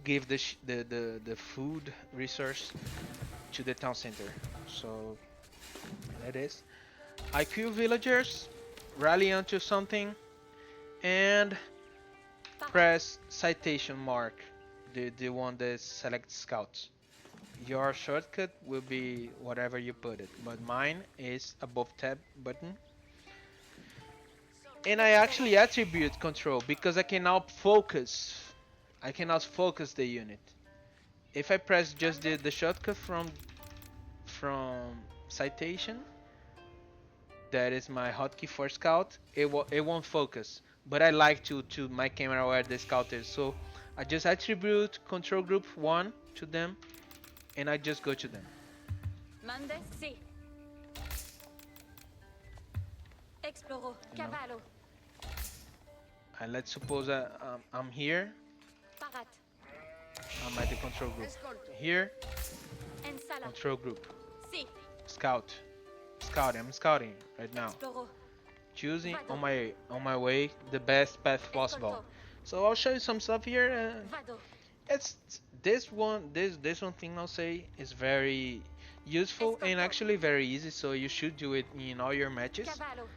give the food resource to the town center. So that is. IQ villagers rally onto something and press citation mark, the one that selects scouts. Your shortcut will be whatever you put it, but mine is above tab button. And I actually attribute control because I can now focus. I can now focus the unit. if I press just Mande. the shortcut from citation, that is my hotkey for scout. It won't focus, but I like to my camera where the scout is. So I just attribute control group one to them, and I just go to them. Mande. Si. Exploro. You know, Cavallo. and let's suppose I'm here. Parat. I'm at the control group. Escolto. Here, Ensala. control group, Si. scout, scouting. I'm scouting right now, Exploro. choosing Vado. on my way the best path possible. Escolto. So I'll show you some stuff here. Vado. It's this one thing I'll say is very useful and Escolto. actually very easy. So you should do it in all your matches. Cavallo.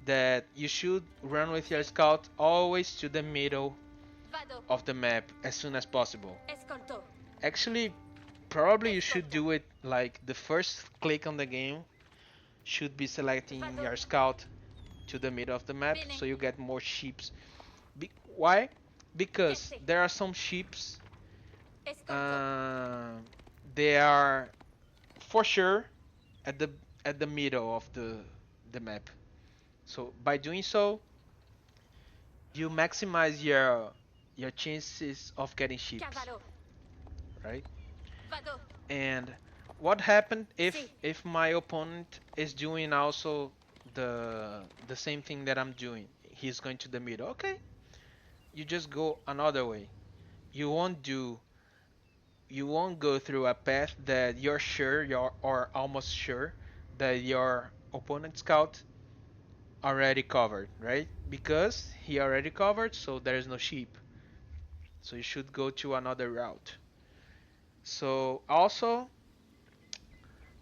That you should run with your scout always to the middle Vado. of the map as soon as possible. Escolto. Actually, probably you should do it like the first click on the game should be selecting your scout to the middle of the map so you get more sheeps. Why? Because there are some sheeps, Escolto. they are for sure at the middle of the map. So by doing so, you maximize your chances of getting sheeps, Cavallo. right? Vado. And what happened Si. if my opponent is doing also the same thing that I'm doing? He's going to the middle. Okay, you just go another way. You won't do you won't go through a path that you're sure you're or almost sure that your opponent scout already covered, right? Because he already covered, so there is no sheep. So you should go to another route. So also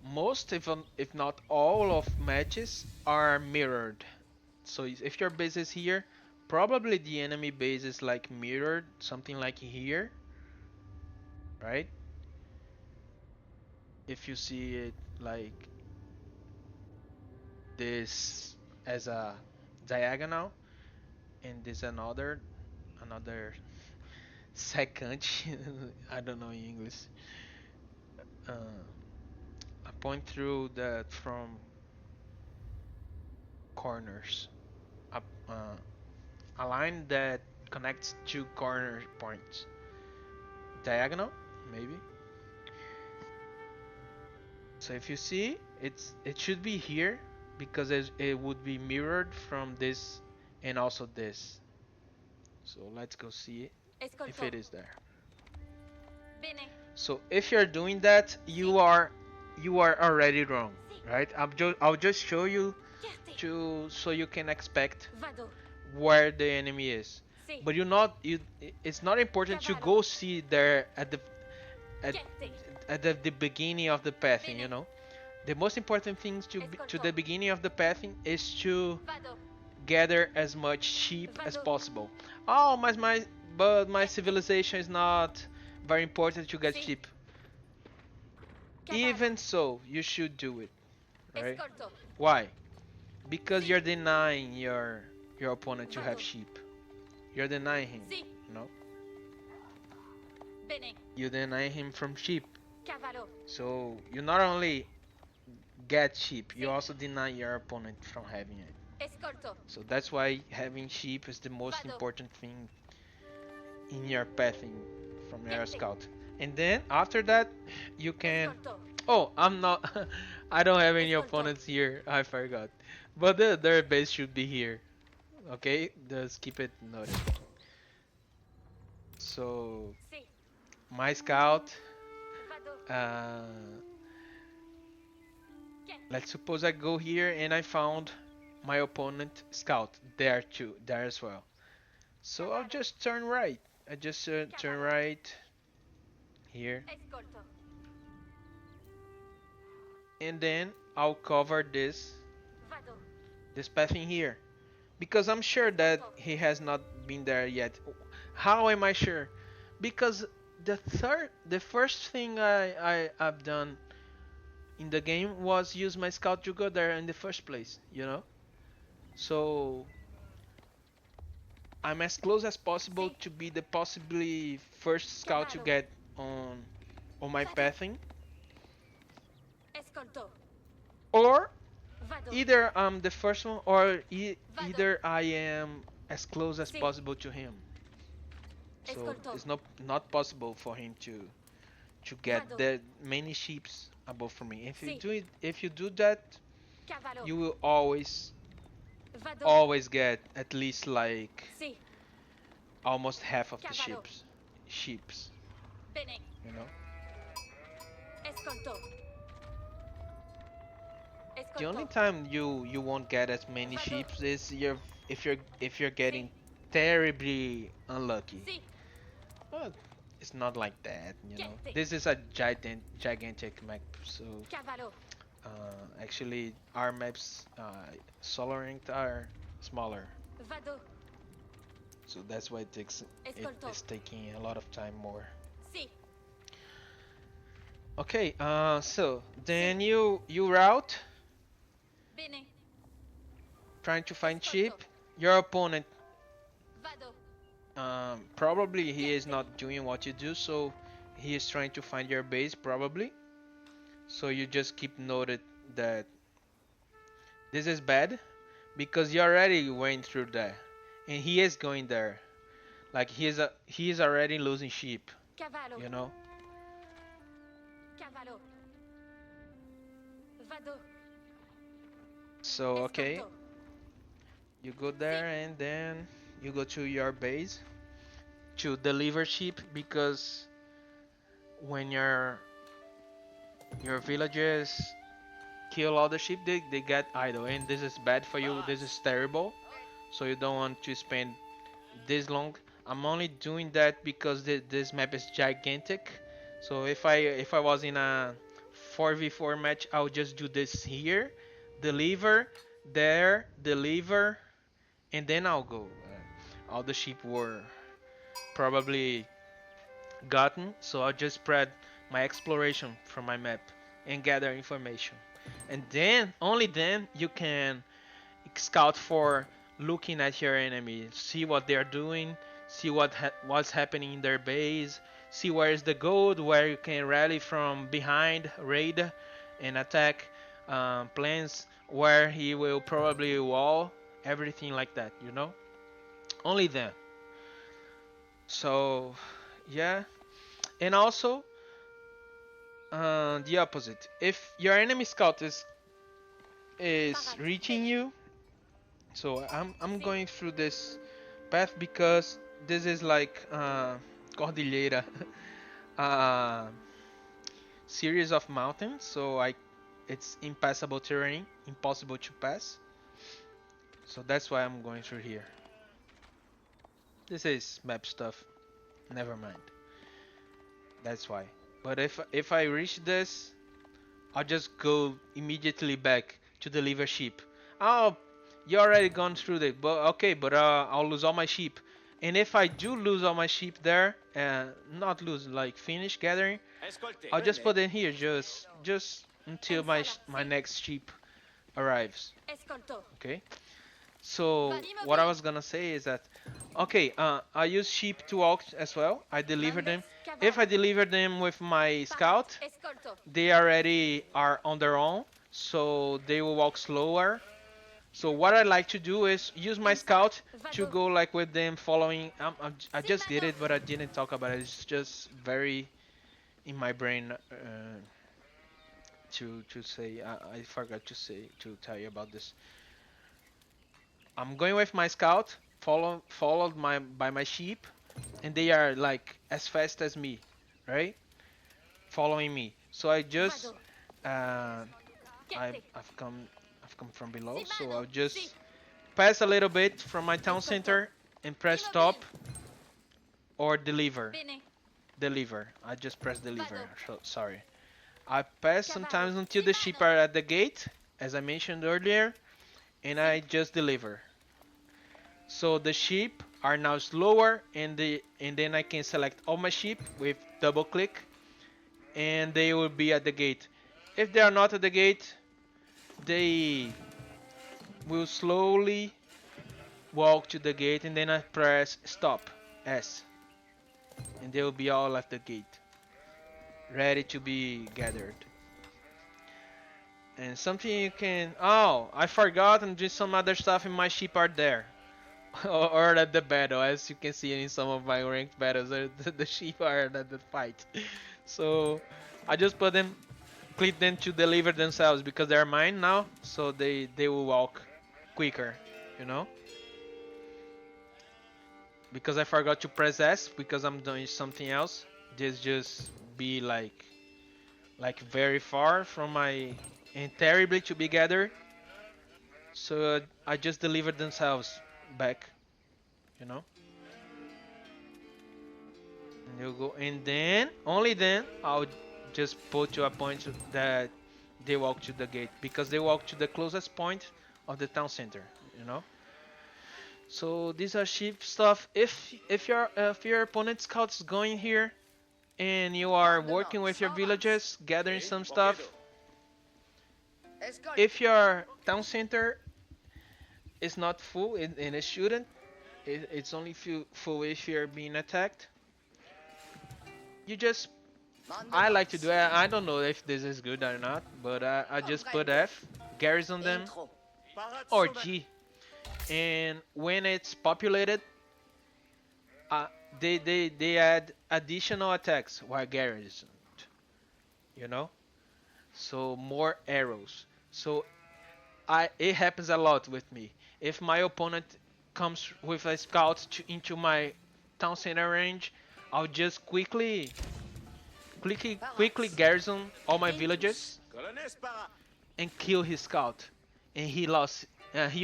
most if not all of matches are mirrored. So if your base is here, probably the enemy base is like mirrored, something like here, right? If you see it like this as a diagonal and this another second I don't know in English. Uh, I point through that from corners. A, a line that connects two corner points. Diagonal, maybe. So if you see, it should be here because it would be mirrored from this and also this. So let's go see it if Escolto. it is there. Bene. So if you're doing that, you are already wrong, Si. right? I'll just show you Chierte. so you can expect Vado. where the enemy is. Si. But it's not important to Cavallo. go see there at Chierte. the beginning of the pathing, Bene. you know. The most important thing to Escolto. the beginning of the pathing is to Vado. gather as much sheep as Vado. possible. Oh, but my Chierte. civilization is not very important to get Si. sheep. Cavallo. Even so, you should do it, right? Escolto. Why? Because Si. you're denying your opponent to have Vado. sheep. You're denying him, Si. you know. Bene. You deny him from sheep. Cavallo. So you not only get sheep, you Si. also deny your opponent from having it. Escolto. So that's why having sheep is the most Vado. important thing in your pathing from your Chierte. scout. And then after that, you can. Escolto. Oh, I'm not. I don't have any Escolto. opponents here. I forgot. But their base should be here. Okay, just keep it noted. So Si. my scout. Vado. Chierte. Let's suppose I go here and I found my opponent scout there too, there as well. So I'll just turn right. I just turn right here, Escolto. and then I'll cover Vado. this path in here because I'm sure that he has not been there yet. How am I sure? Because the first thing I've done in the game was use my scout to go there in the first place, you know. So I'm as close as possible Si. to be the possibly first scout to Cavallo. get on on my Vado. pathing, Escolto. or Vado. either I'm the first one, or Vado. either I am as close as Sì. possible to him. So Escolto. it's not possible for him to get Vado. that many sheeps above from me. Sì. If you do that, Cavallo. you will always Vado. always get at least like Sì. almost half of the Cavallo. sheeps, Bene. you know. Escolto. The only Escolto. time you won't get as many Vado. sheeps is if you're Sì. getting terribly unlucky. Sì. But it's not like that, you know. Gente. This is a gigantic map, so Cavallo. actually our maps solar ranked are smaller, Vado. so that's why Escolto. it's taking a lot of time more. Sì. Okay, so Sì. then you route Bene. trying to find Escolto. sheep. Your opponent Vado. probably he is Gente. not doing what you do, so he is trying to find your base probably. So you just keep noted that this is bad because you already went through that, and he is going there. Like he is already losing sheep, Cavallo. you know. Cavallo. Vado. So okay, Escolto. you go Sì. there and then you go to your base to deliver sheep because when your villagers kill all the sheep, they get idle, and this is bad for you. This is terrible. So you don't want to spend this long. I'm only doing that because this map is gigantic. So if I was in a 4v4 match, I would just do this here, deliver, there, deliver, and then I'll go. All the sheep were probably gotten, so I'll just spread my exploration from my map and gather information. And then, only then, you can scout for looking at your enemy, see what they're doing, see what's happening in their base, see where is the gold, where you can rally from behind, raid, and attack plans where he will probably wall, everything like that, you know? Only then. So, yeah. And also, the opposite. If your enemy scout is Barat. reaching Bene. you, so I'm Sì. going through this path because this is like cordillera, uh, series of mountains. So it's impassable terrain, impossible to pass. So that's why I'm going through here. This is map stuff. Never mind. That's why. But if I reach this, I'll just go immediately back to deliver sheep. Oh, you already gone through it, but okay, but I'll lose all my sheep. And if I do lose all my sheep there, not lose, like finish gathering, Escoltez. I'll just Bene. put in here just until Ensala. my Sì. next sheep arrives. Escolto. Okay. So Vadi what I mobile. was gonna say is that okay, I use sheep to walk as well. I deliver Mandex. them. If I Cavallo. deliver them with my Barat. scout, Escolto. they already are on their own, so they will walk slower. So what I like to do is use my Ensala. scout to Vado. go like with them following. I Sì, just did vado. it, but I didn't talk about it. It's just very in my brain to say. I forgot to say to tell you about this. I'm going with my scout, followed by my sheep, and they are like as fast as me, right? Following me. So I just Vado. uh, Gente. I've come from below, Sì, so I'll mano. Sì. just pass a little bit from my town Escolto. center and press Immobile. stop or deliver. Bene. Deliver. I just press deliver. Vado. So, sorry. I pass Cavallo. sometimes until Sì, the sheep mano. are at the gate, as I mentioned earlier, and Sì. I just deliver. So the sheep are now slower, and then I can select all my sheep with double click, and they will be at the gate. If they are not at the gate, they will slowly walk to the gate, and then I press stop S, and they will be all at the gate. ready to be gathered. And something you can. Oh, I forgot. I'm doing some other stuff, and my sheep are there. Or at the battle, as you can see in some of my ranked battles, the sheep are at the fight. So I just put them, click them to deliver themselves because they're mine now. So they will walk quicker, you know. Because I forgot to press S because I'm doing something else. This just be like very far from my and terribly to be gathered. So I just delivered themselves back, you know. And you go, and then only then I'll just put to a point that they walk to the gate because they walk to the closest point of the town center, you know. So these are sheep stuff. If your opponent scouts going here and you are working with your villages, gathering Oui, some pour quel stuff. dos? If your town center is not full, and it shouldn't, it's only full if you're being attacked. You just, I like to do it. I don't know if this is good or not, but I just put F, garrison them, or Palazzo G, and when it's populated, uh, they add additional attacks while garrisoned. You know, so more arrows. So it happens a lot with me. If my opponent comes with a scout into my town center range, I'll just quickly garrison all my Intus. villages Colonnes para. and kill his scout, and he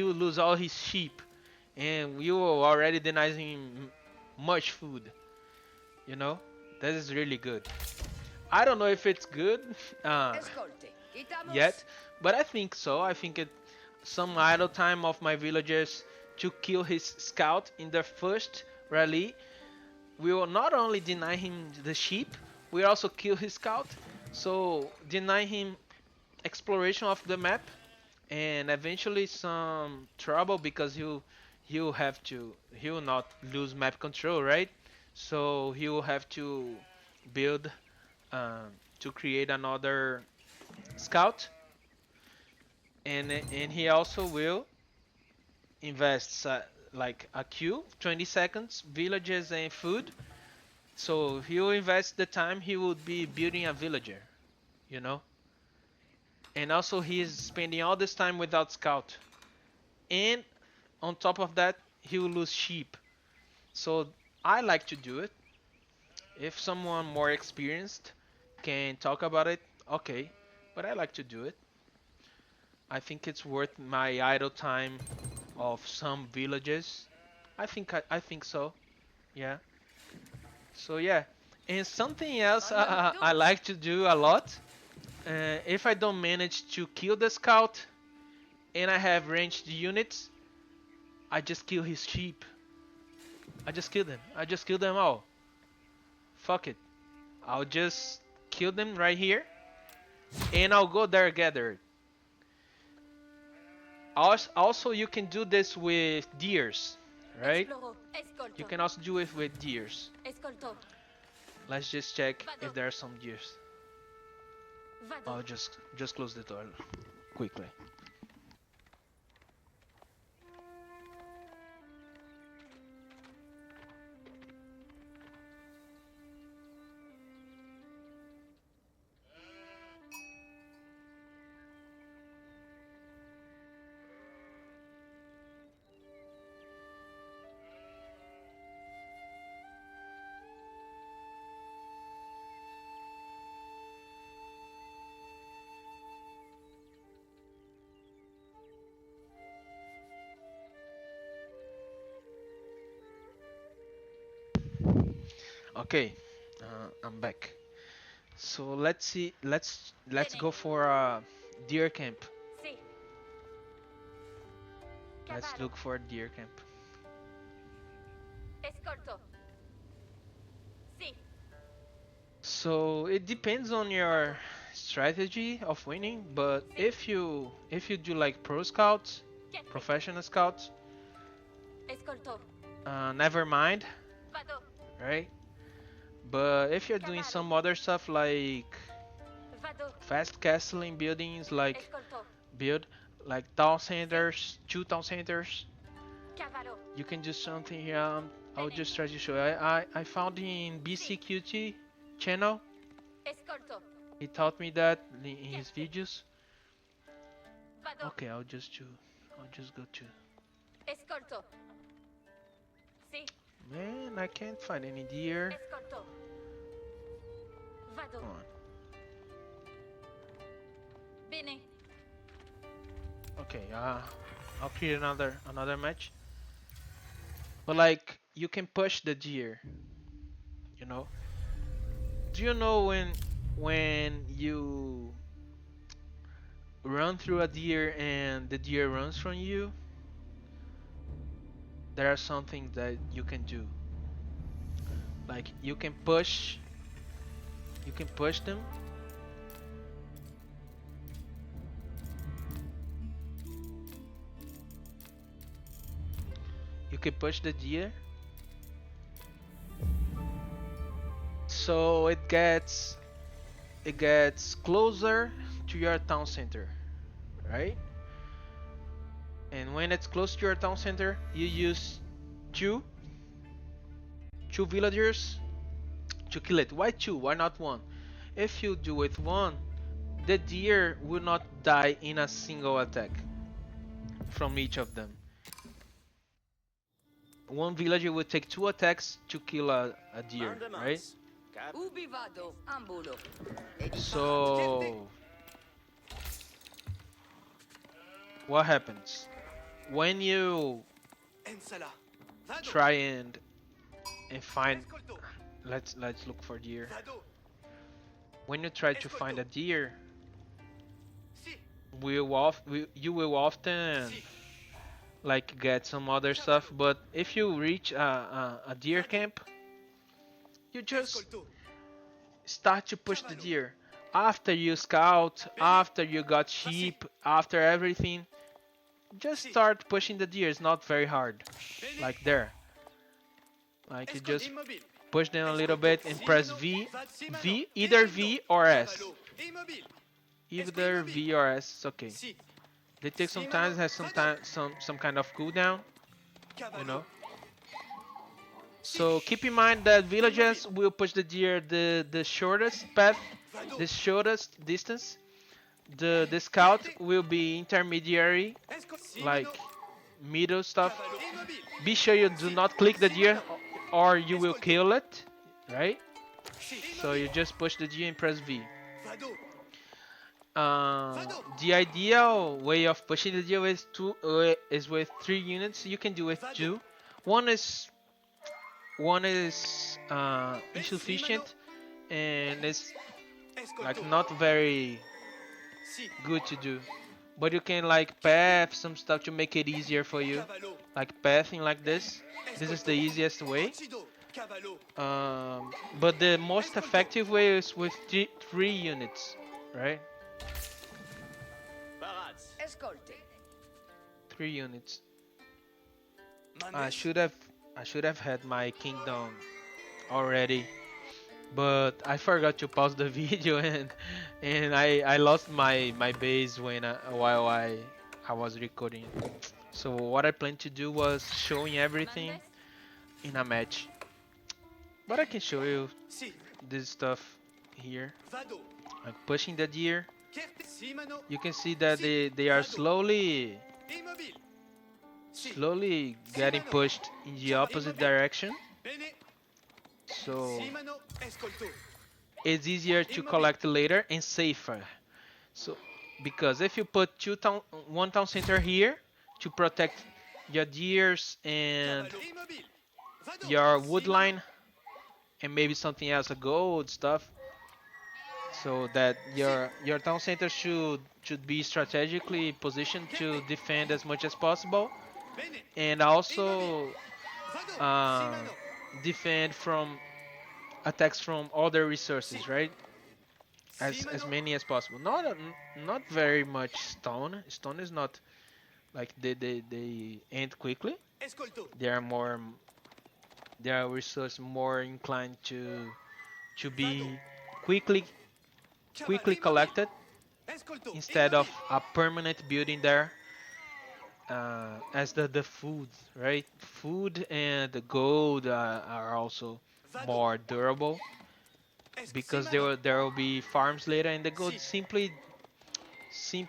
will lose all his sheep, and we will already deny him much food. You know, that is really good. I don't know if it's good uh, yet, but I think so. I think it some idle time of my villagers to kill his scout in the first rally. We will not only deny him the sheep, we also kill his scout. So deny him exploration of the map and eventually some trouble because he will not lose map control, right? So he will have to build to create another scout, and he also will invest like a queue, 20 seconds, villages and food. So he will invest the time he would be building a villager, you know. And also he is spending all this time without scout. And on top of that, he will lose sheep. So I like to do it. If someone more experienced can talk about it, okay. But I like to do it. I think it's worth my idle time of some villages. I think so. Yeah. So yeah. And something else I like to do a lot. If I don't manage to kill the scout and I have ranged units, I just kill his sheep. I just kill them. I just kill them all. Fuck it. I'll just kill them right here and I'll go there gathered. Also, you can do this with deers, right? Esploro. You Escolto. can also do it with deers. Escolto. Let's just check if Vado. there are some deers. Vado. I'll just close the door quickly. Okay, I'm back. So let's see. Let's Bene. go for a deer camp. Sì. Let's Cavallo. look for a deer camp. Escolto. Sì. So it depends on your strategy of winning, but if you do like pro scouts, Che te. professional scouts, Escolto. never mind, Vado. right? But if you're doing Cavallo. some other stuff like Vado. fast castling buildings, like Escolto. build like town Si. centers, two town centers, Cavallo. you can do something here. I'll Bene. just try to show you. I found in Si. BCQT channel. Escolto. He taught me that in his Chieste. videos. Vado. Okay, I'll just go to. Escolto. Si. Man, I can't find any deer. Escolto. Vado. Come on. Bene. Okay, I'll create another match. But like you can push the deer, you know. Do you know when you run through a deer and the deer runs from you? There are something that you can do. Like you can push them. You can push the deer so it gets closer to your town center, right? And when it's close to your town center, you use two two villagers to kill it. Why two? Why not one? If you do it one, the deer will not die in a single attack from each of them. One villager will take two attacks to kill a deer, right? Mandements. Cap. Ubi vado? Ambulo. E di So what happens when you Ensala. Vado. try and find? Let's look for deer. Vado. When you try to find a deer, Si. you will often Si. like get some other stuff. But if you reach a deer camp, you just Escolto. start to push the deer. After you scout, after you got sheep, after everything, just start pushing the deer. It's not very hard. Bene. Like there. Like you just Immobile. push them a little bit and press V. Simano. V, either V or S. Cavallo. Immobile. Either V or S, it's okay. Si. They take some time, has some kind of cooldown, Cavallo. you know. So keep in mind that villagers will push the deer the shortest path, Vado. the shortest distance. The scout will be intermediary, like middle stuff. Cavallo. Immobile. Be sure you do not click the deer or you will kill it, right? Si. So you just push the deer and press V. Vado. The ideal way of pushing the deer is with 3 units. You can do with two. One is insufficient and it's like Escolto. not very Si. good to do. But you can like path some stuff to make it easier for you. Cavallo. Like pathing like this. This is the easiest way. Occido. Cavallo. But the most effective way is with three units, right? Parades. Escolte. 3 units. I Mandes. should have had my kingdom already, but I forgot to pause the video and I lost my base while I was recording. So what I planned to do was showing everything Mandes. in a match, but I can show you Si. this stuff here, Vado. like pushing the deer. Chierte. Simano. You can see that they are slowly Immobile. Si. slowly getting pushed in the opposite direction. Bene. So Simano. Escolto. it's easier to collect later and safer. So because if you put one town center here to protect your deers and Cavallo. Immobile. Vado. your wood Simano. line and maybe something else, a gold stuff, so that your town center should be strategically positioned to defend as much as possible Bene. and also Vado. uh, Simano. defend from attacks from other resources, right? As Simano. many as possible. Not very much stone. Stone is not like they end quickly. Escolto. They are more they are resource more inclined to to be quickly quickly Cavalerie marine. collected Escolto, instead of immobile. a permanent building there. As the food, right? Food and the gold are also Vado. more durable Si, because Mano. there will be farms later, and the gold Si, simply si,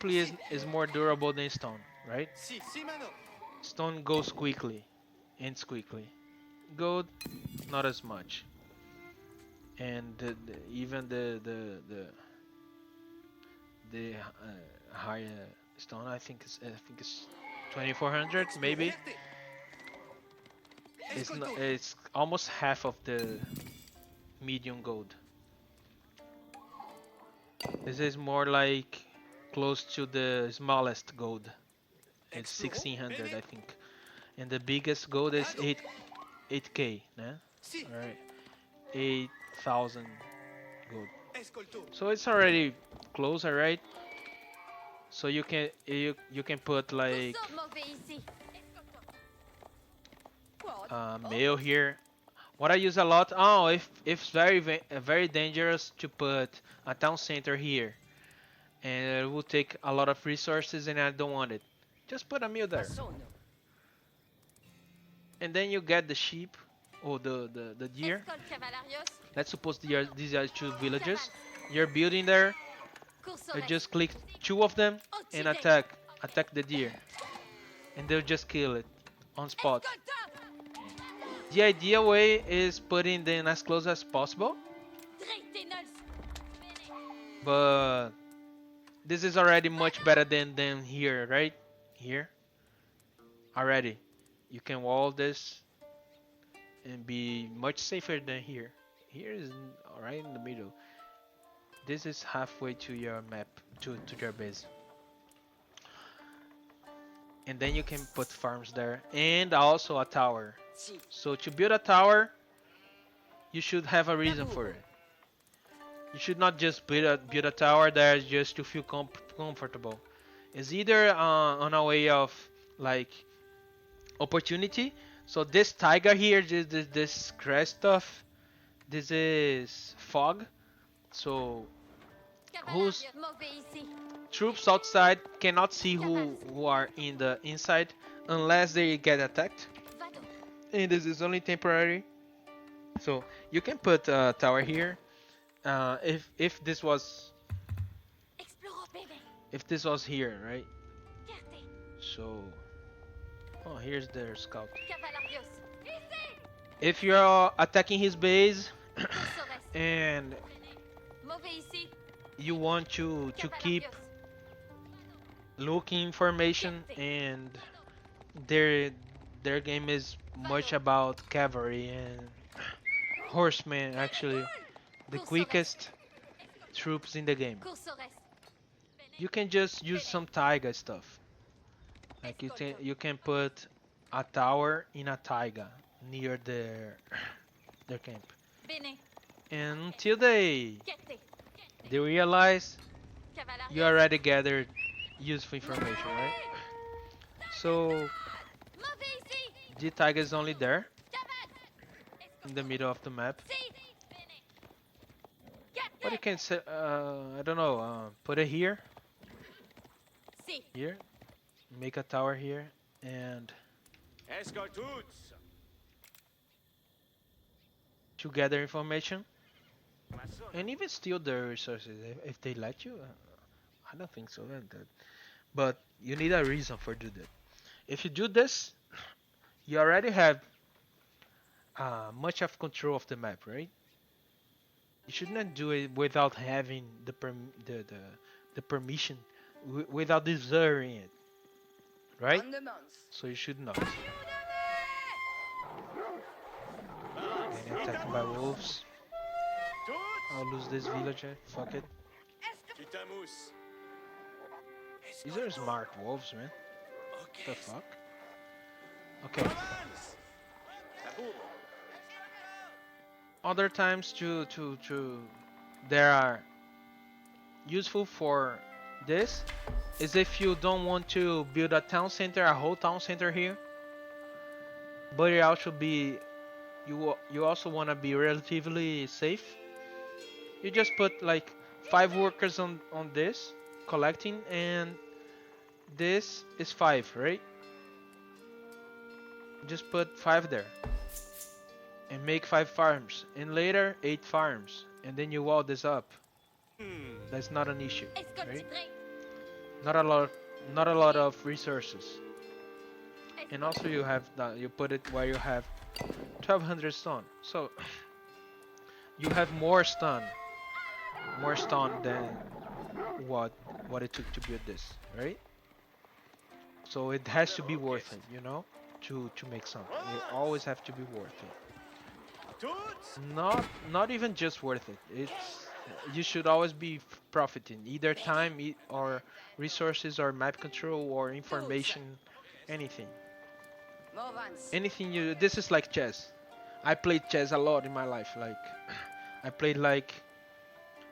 is more durable than stone, right? si, Mano. Stone goes quickly, ends quickly. Gold, not as much. And even the higher stone, I think it's 2400 maybe. Explorer. It's not, Escolto. it's almost half of the medium gold. This is more like close to the smallest gold. It's Explorons. 1600 Bene. I think. And the biggest gold is Vado. 8k, né? Si, All right. 8,000 gold. escolto. So it's already close, all right? So you can put like Courson, mauvais ici. Escolto. What? mail here. What I use a lot. Oh, if it's very dangerous to put a town center here, and it will take a lot of resources, and I don't want it. Just put a mill there, Sono. and then you get the sheep or the deer. Escolte cavalarios. Let's suppose these are two villages. Cavals. You're building there. You Coursores. just click two of them and Oxydate. attack the deer, and they'll just kill it on spot. Escolta. The ideal way is putting them as close as possible, Dreitenels. but this is already much better than here, right? Here already, you can wall this and be much safer than here. Here is right in the middle. This is halfway to your map, to your base. And then you can put farms there and also a tower. Si. So to build a tower, you should have a reason for Labour. it. You should not just build a tower there just to feel comfortable. It's either on a way of like opportunity. So this tiger here, this crest stuff, this is fog. So whose Cavalarios. Mauvais ici. troops outside cannot see who are in the inside unless they get attacked. Vado. And this is only temporary. So you can put a tower here. If this was Exploro bene. here, right? Carte. So oh, here's their scout. Cavalarios. Ici. If you're attacking his base Coursores. and Mauvais ici. you want to keep Cavalarios. looking information, and their their game is much about cavalry and horsemen, actually the quickest troops in the game. Coursores. You can just use some taiga stuff. Like you can put a tower in a taiga near their camp. Bene. And until they Carte. realize Cavalarios. you already gathered useful information, right? So Mauvais ici. the taiga is only there Cavals. in the middle of the map. Si. Bene. But you Carte. can say, I don't know, put it here, Si. here, make a tower here, and Escoltuts. to gather information, Maçon. and even steal the resources if they let you. I don't think so, but you need a reason for do that. If you do this, you already have much of control of the map, right? You should not do it without having the permission, without deserving it, right? On the mount. So you should not. Getting attacked by wolves. Toutes. I'll lose this villager. Fuck it. Quitamos. These are smart wolves, man. What the fuck? Okay. Avance. Labour. Other times there are useful for this is if you don't want to build a town center, a whole town center here, but it also be you also want to be relatively safe. You just put like 5 workers on this collecting, and this is 5, right? Just put 5 there and make 5 farms, and later 8 farms, and then you wall this up. That's not an issue, Escolti right? prêt. Not a lot, not a lot of resources. And also Escolti. you have that, you put it where you have 1200 stone. So you have more stone than what what it took to build this, right? So it has to be worth it, to make something. It always have to be worth it. Toutes. Not even just worth it. It's you should always be profiting either time or resources or map control or information, anything. Movance. Anything you. This is like chess. I played chess a lot in my life. Like I played like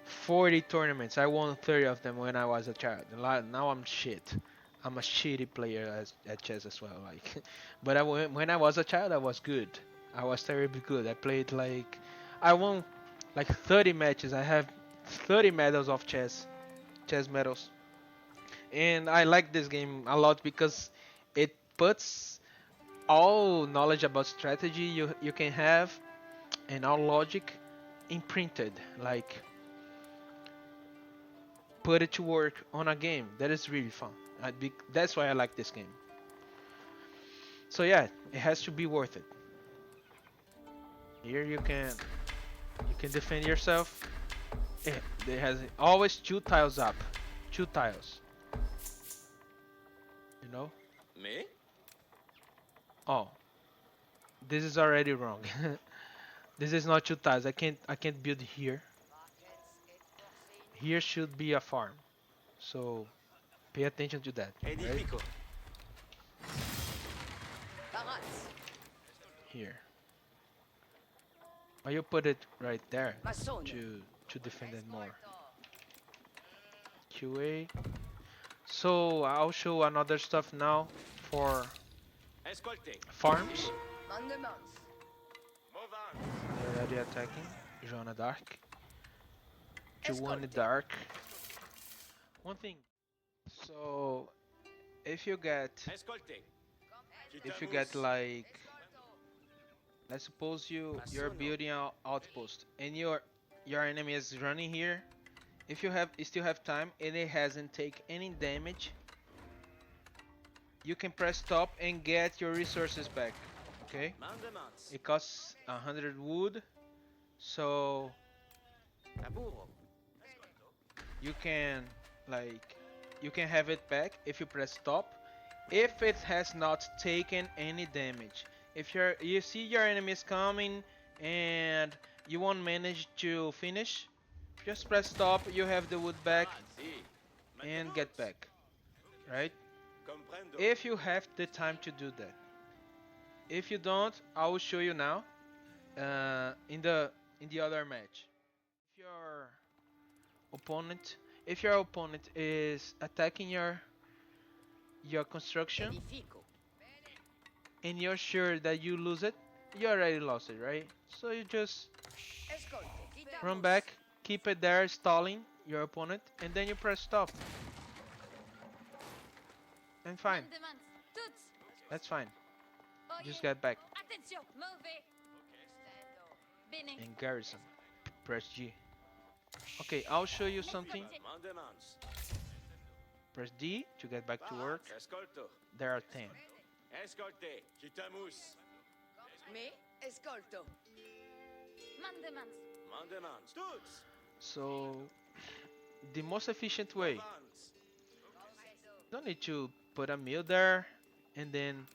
40 tournaments. I won 30 of them when I was a child. Now I'm shit. I'm a shitty player at chess as well. Like, but when I was a child, I was good. I was terribly good. I played like, I won like 30 matches. I have 30 medals of chess medals, and I like this game a lot because it puts all knowledge about strategy you can have and all logic imprinted. Like put it to work on a game. That is really fun. That's why I like this game. So yeah, it has to be worth it. Here you can defend yourself. It has always 2 tiles up, 2 tiles. You know? Mais Oh, this is already wrong. This is not 2 tiles. I can't build here. Here should be a farm. So pay attention to that, right? Edifico. Barats. Here. Or you put it right there Maçon. to defend it more. QA. So I'll show another stuff now for Escolté. farms. Mandemans. Movance. They're already attacking. Joanna Dark. Joanna Escolté. Dark. One thing. So if you get Escolté. if you get like, let's suppose you're building an outpost and your enemy is running here. If you still have time and it hasn't taken any damage, you can press stop and get your resources back. Okay? Mandemans. It costs 100 wood, so Taburo. you can like you can have it back if you press stop if it has not taken any damage. If you see your enemies coming and you won't manage to finish, just press stop, you have the wood back Si. and get back, right? Comprendo. If you have the time to do that. If you don't, I will show you now in the other match. If your opponent if your opponent is attacking your construction Edifico. and you're sure that you lose it, you already lost it, right? So you just Escolté. run back, keep it there stalling your opponent, and then you press stop. And fine, Mandemans. Toutes. that's fine. Just Oyez. get back Attention. Mauvais. Bene. and garrison. Press G. Okay, I'll show you something. Mandemans. Press D to get back to work. Escolto. There are 10. Escolté. Quitamos. Me. Escolto. Mandemans. Mandemans. Toutes. So the most efficient way, Movance. don't need to put a mill there and then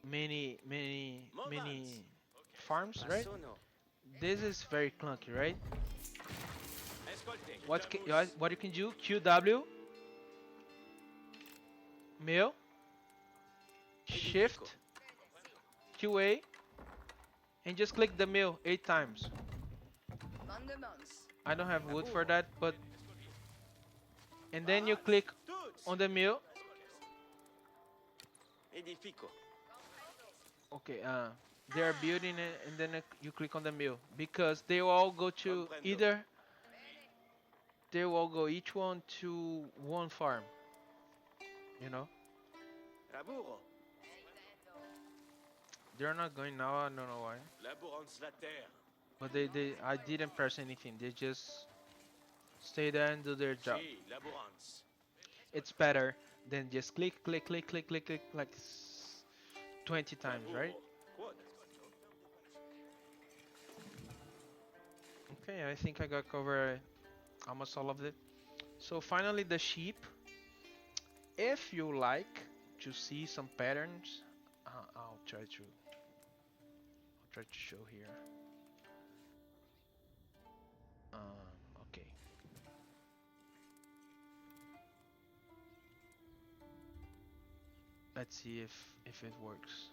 many farms, right? Maçonno. This is very clunky, right? Escolté. What you can do, QW, mill, shift, QA, and just click the mill 8 times. Mandemans. I don't have wood for that, but and then you click Toutes. on the mill. Edifico. Okay, they are building it, and then you click on the mill because they all go to Comprendo. either they will go each one to one farm, you know. Laburo. They're not going now, I don't know why. Labourance la terre. But they I didn't press anything. They just stay there and do their job. Si, labourance. It's better than just click, click, click, click, click, click, like 20 times, right? Lavoro. Quod. Okay, I think I got covered almost all of it. So finally the sheep. If you like to see some patterns, I'll try to show here. Okay. Let's see if it works.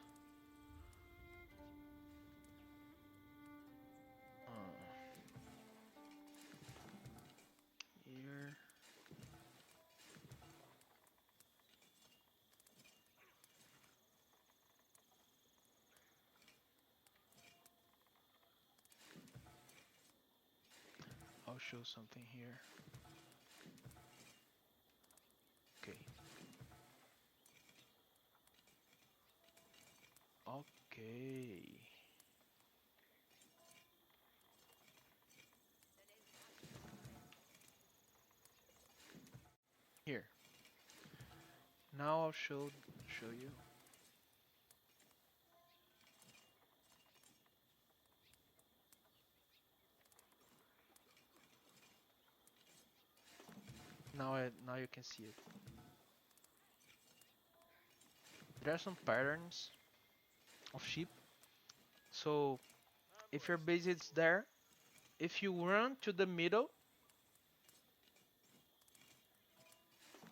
Here. I'll show something here. Okay. Okay. Here. Now I'll show you. Now you can see it. There are some patterns of sheep. So if your base is there, if you run to the middle,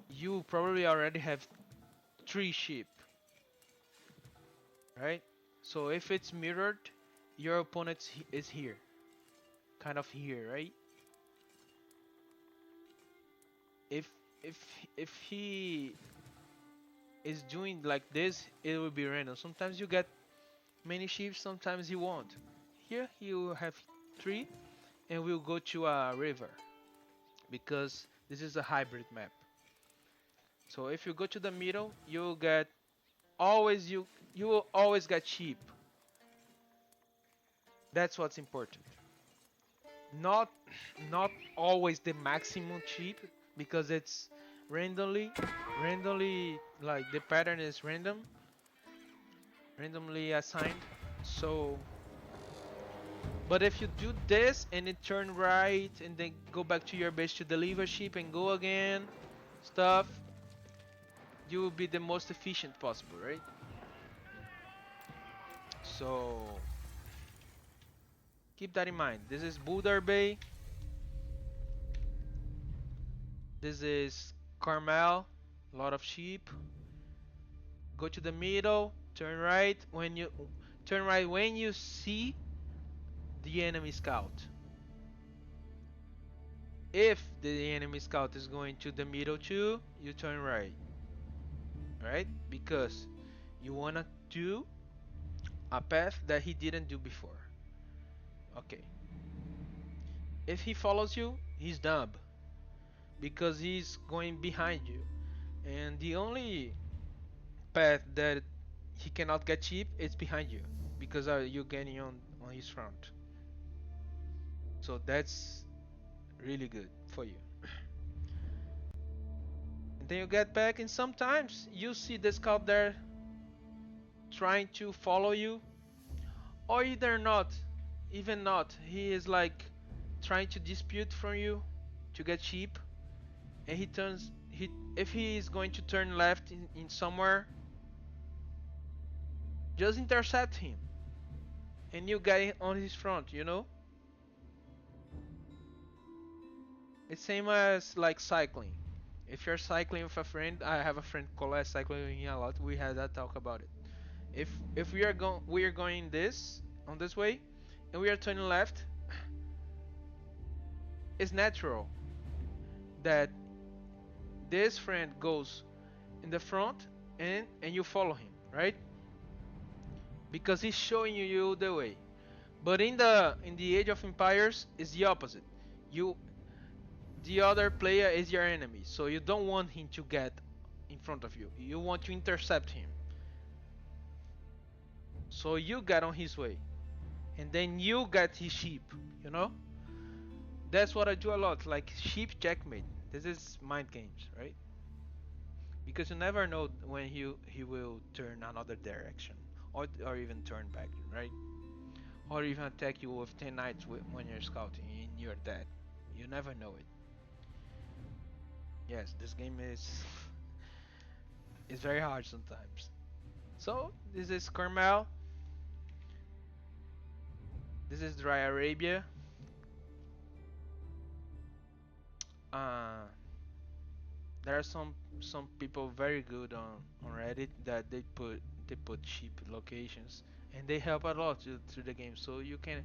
you probably already have 3 sheep, right? So if it's mirrored, your opponent is here, kind of here, right? If if if he is doing like this, it will be random. Sometimes you get many sheep, sometimes you won't. Here you will have 3, and we'll go to a river because this is a hybrid map. So if you go to the middle, you'll get always you will always get sheep. That's what's important. Not not always the maximum sheep because it's randomly like the pattern is randomly assigned. So but if you do this and then turn right and then go back to your base to deliver sheep and go again, stuff, you will be the most efficient possible, right? So keep that in mind. This is Boulder Bay. This is Carmel. A lot of sheep. Go to the middle. Turn right when you see the enemy scout. If the enemy scout is going to the middle too, you turn right. Right? Because you wanna do a path that he didn't do before. Okay. If he follows you, he's dumb because he's going behind you. And the only path that he cannot get cheap is behind you because you're getting on his front. So that's really good for you. And then you get back, and sometimes you see the scout there trying to follow you, or either not, even not. He is like trying to dispute from you to get cheap, and he turns. He if he is going to turn left in somewhere, just intercept him, and you get on his front. You know, it's same as like cycling. If you're cycling with a friend, I have a friend Colette cycling with me a lot. We had that talk about it. If we are going this on this way, and we are turning left, it's natural that this friend goes in the front and you follow him, right? because he's showing you the way. But in the Age of Empires, it's the opposite. You the other player is your enemy, so you don't want him to get in front of you. You want to intercept him. So you get on his way, and then you get his sheep. You know, that's what I do a lot. Like sheep checkmate. This is mind games, right? Because you never know when he will turn another direction, or even turn back, right? Or even attack you with 10 knights when you're scouting and you're dead. You never know it. Yes, this game is very hard sometimes. So this is Carmel. This is Dry Arabia. Uh, there are some people very good on Reddit that they put cheap locations and they help a lot to the game. So you can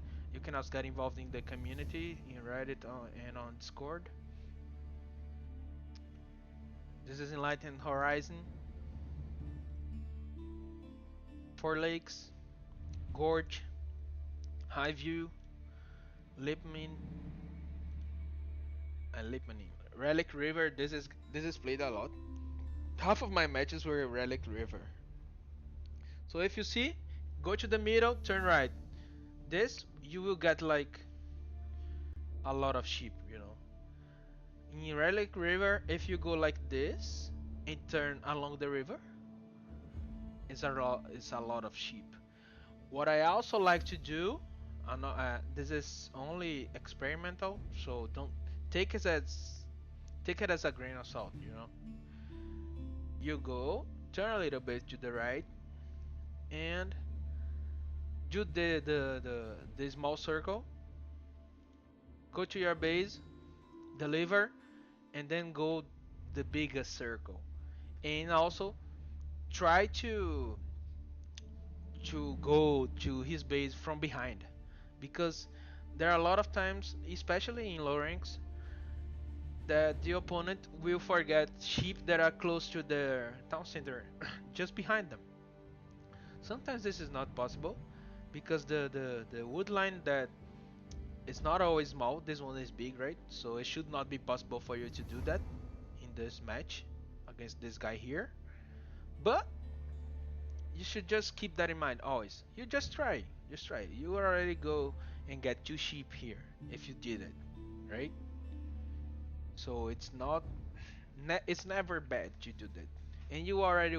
also get involved in the community in Reddit and on Discord. This is Enlightened Horizon, Four Lakes, Gorge, High View, Lipman, and Lipmanim. Relic River. This is played a lot. Half of my matches were Relic River. So if you see, go to the middle, turn right. This you will get like a lot of sheep. In Relic River, if you go like this and turn along the river, it's a lot of sheep. What I also like to do, this is only experimental, so don't take it as take it as a grain of salt. You go, turn a little bit to the right, and do the small circle. Go to your base, deliver, and then go the biggest circle. And also try to go to his base from behind, because there are a lot of times, especially in low ranks, that the opponent will forget sheep that are close to the town center just behind them. Sometimes this is not possible because the wood line that is not always small. This one is big, right? So it should not be possible for you to do that in this match against this guy here. But you should just keep that in mind always. You just try. Just try. You already go and get two sheep here if you did it, right? So it's never bad to do that. And you already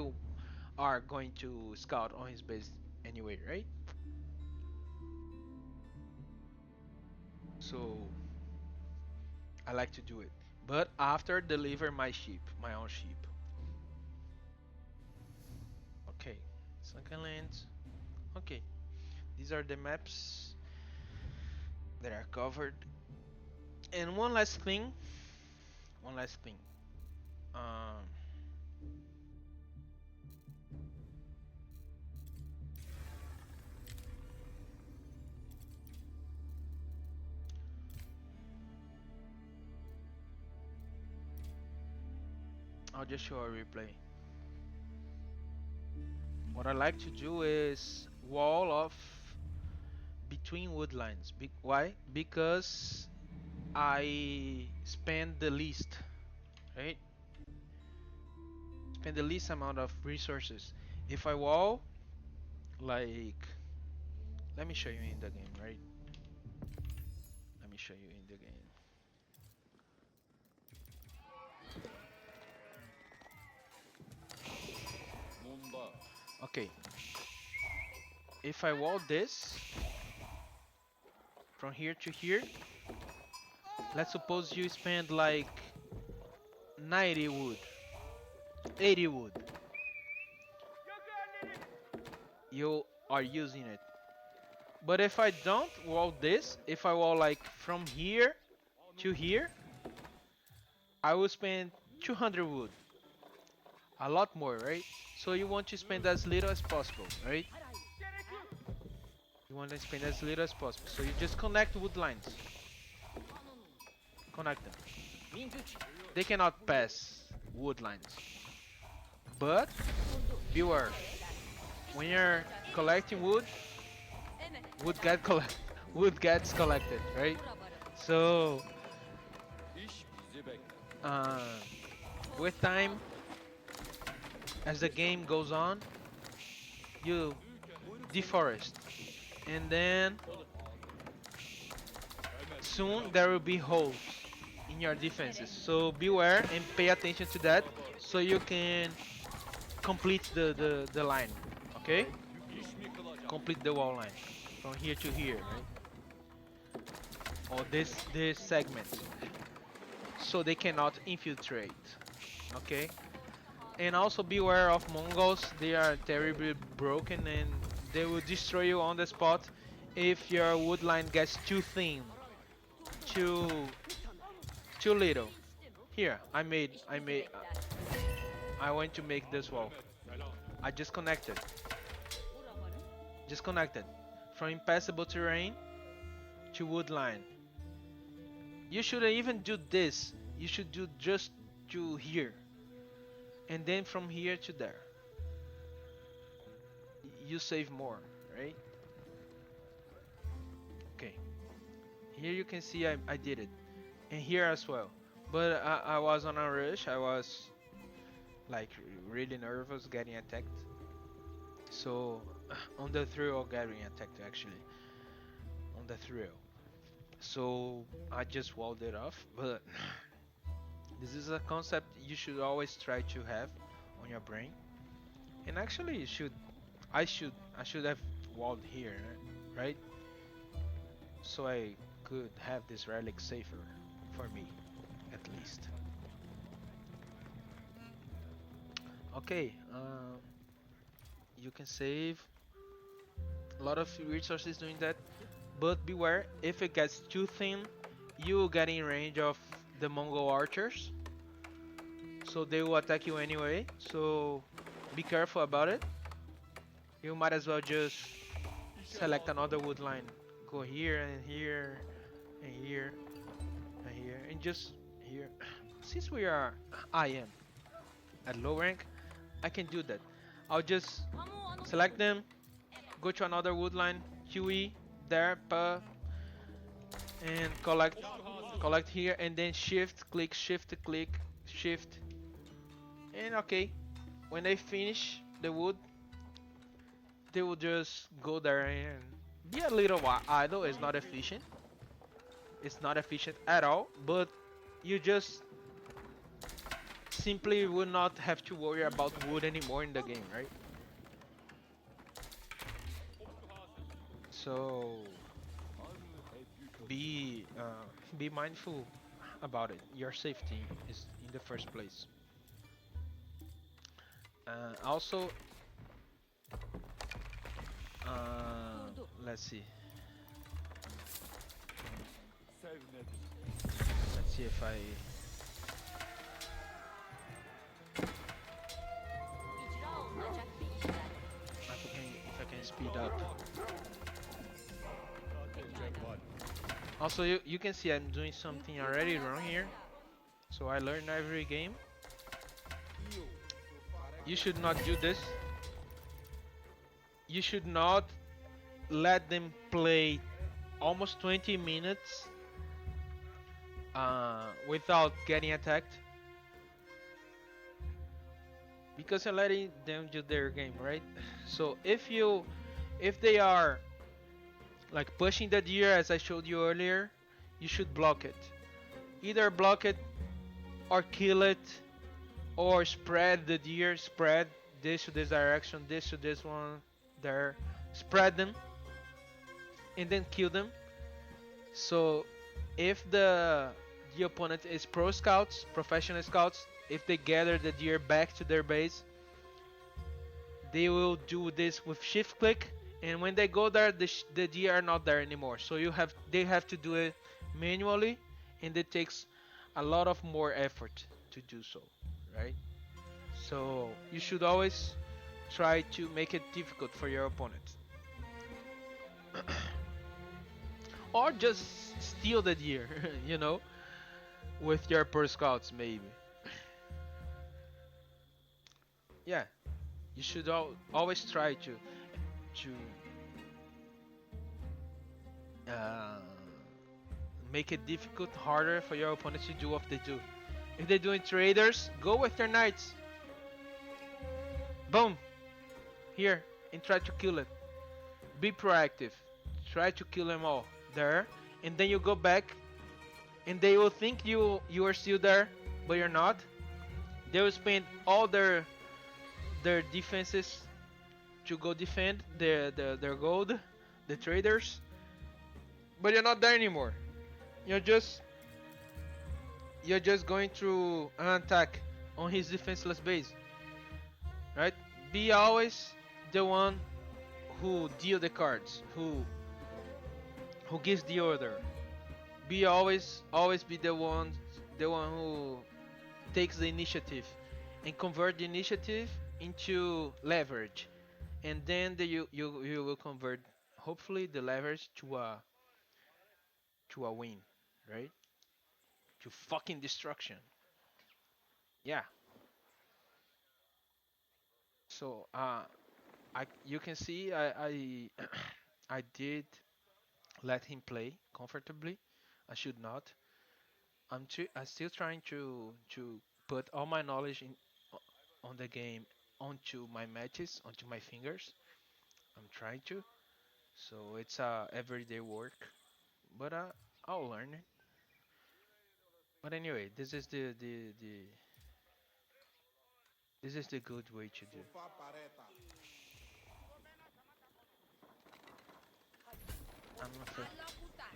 are going to scout on his base anyway, right? So I like to do it. But after deliver my sheep, my own sheep. Okay. Sunken lands. Okay. These are the maps that are covered. And one last thing. One last thing. Um, I'll just show a replay. What I like to do is wall off between wood lines. Why? Because I spend the least, right? Spend the least amount of resources. If I wall, like, let me show you in the game, right? Let me show you in the game. Okay, if I wall this from here to here, let's suppose you spend like 90 wood, 80 wood. You are using it. But if I don't wall this, if I wall like from here to here, I will spend 200 wood. A lot more, right? So you want to spend as little as possible, right? You want to spend as little as possible. So you just connect wood lines. Connect them. They cannot pass wood lines. But beware. When you're collecting wood, wood get collect, wood gets collected, right? So uh, with time, as the game goes on, you deforest, and then soon there will be holes in your defenses. So beware and pay attention to that, so you can complete the line. Okay, complete the wall line from here to here, right? Or this segment, so they cannot infiltrate. Okay, and also beware of Mongols. They are terribly broken and they will destroy you on the spot if your wood line gets too thin, too little. Here, I want to make this wall. I just connected from impassable terrain to wood line. You shouldn't even do this. You should do just to here, and then from here to there. You save more, right? Okay. Here you can see I did it, and here as well. But I was on a rush. I was like really nervous getting attacked. So on the thrill of getting attacked, actually, on the thrill. So I just walled it off. But this is a concept you should always try to have on your brain. And actually, you should. I should have walled here, right? So I could have this relic safer for me, at least. Okay, you can save a lot of resources doing that, but beware if it gets too thin, you will get in range of the Mongol archers, so they will attack you anyway. So be careful about it. You might as well just select another wood line. Go here and here and here and here and just here. Since we are I am at low rank, I can do that. I'll just select them, go to another wood line, QE, there, and collect here, and then shift click, shift, and okay. When they finish the wood, they will just go there and be a little idle. It's not efficient. It's not efficient at all, but you just simply will not have to worry about wood anymore in the game, right? So be mindful about it. Your safety is in the first place. Also, let's see. Let's see if I can speed up. Also, you can see I'm doing something already wrong here. So I learn every game. You should not do this. You should not let them play almost 20 minutes without getting attacked, because you're letting them do their game, right? So if they are like pushing the deer as I showed you earlier, you should block it. Either block it or kill it, or spread the deer, spread this to this direction, this to this one, there, spread them, and then kill them. So if the opponent is pro scouts, professional scouts, if they gather the deer back to their base, they will do this with shift click, and when they go there, the deer are not there anymore. So they have to do it manually, and it takes a lot of more effort to do so, right? So you should always try to make it difficult for your opponent. Or just steal the deer, you know, with your per scouts maybe. Yeah, you should always try to. to uh, make it difficult, harder for your opponents to do what they do. If they're doing traders, go with their knights. Boom, here, and try to kill it. Be proactive. Try to kill them all there, and then you go back, and they will think you are still there, but you're not. They will spend all their defenses to go defend their gold, the traders, but you're not there anymore. You're just you're just going through an attack on his defenseless base, right? Be always the one who deal the cards, who gives the order. Be always be the one who takes the initiative and convert the initiative into leverage, and then you will convert hopefully the leverage to a win, right? To fucking destruction. Yeah. So I you can see I I did let him play comfortably. I should not. I'm still trying to put all my knowledge on the game onto my matches, onto my fingers. I'm trying to. So it's everyday work, but I'll learn it. But anyway, this is the good way to do. I don't know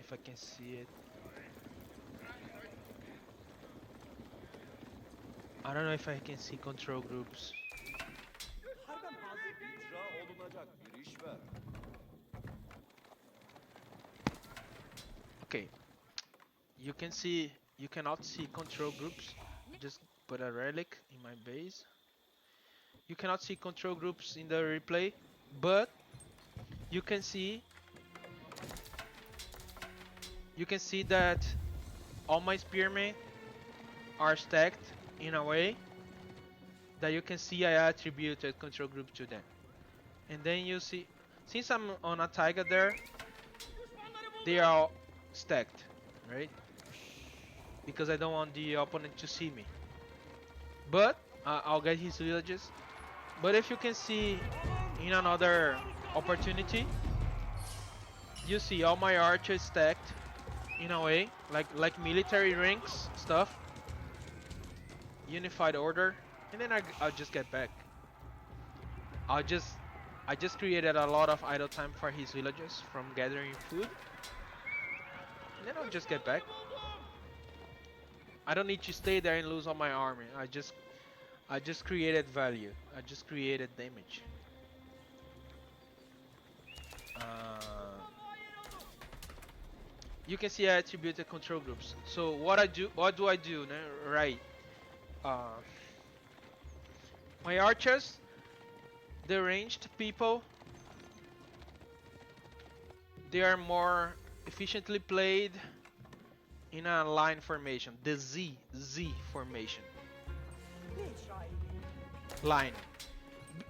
if I can see it. I don't know if I can see control groups. Okay, you cannot see control groups. Just put a relic in my base. You cannot see control groups in the replay, but you can see you can see that all my spearmen are stacked in a way that you can see I attributed control group to them. And then you see, since I'm on a taiga there, they are all stacked, right? Because I don't want the opponent to see me. But I'll get his villages. But if you can see in another opportunity, you see all my archers stacked in a way, like military ranks stuff, unified order, and then I'll just get back. I'll just I just created a lot of idle time for his villagers from gathering food, and then I'll just get back. I don't need to stay there and lose all my army. I just created value. I just created damage. Uh, you can see I attributed control groups. So what do I do? Right. Uh, my archers, the ranged people, they are more efficiently played in a line formation, the Z formation. Line.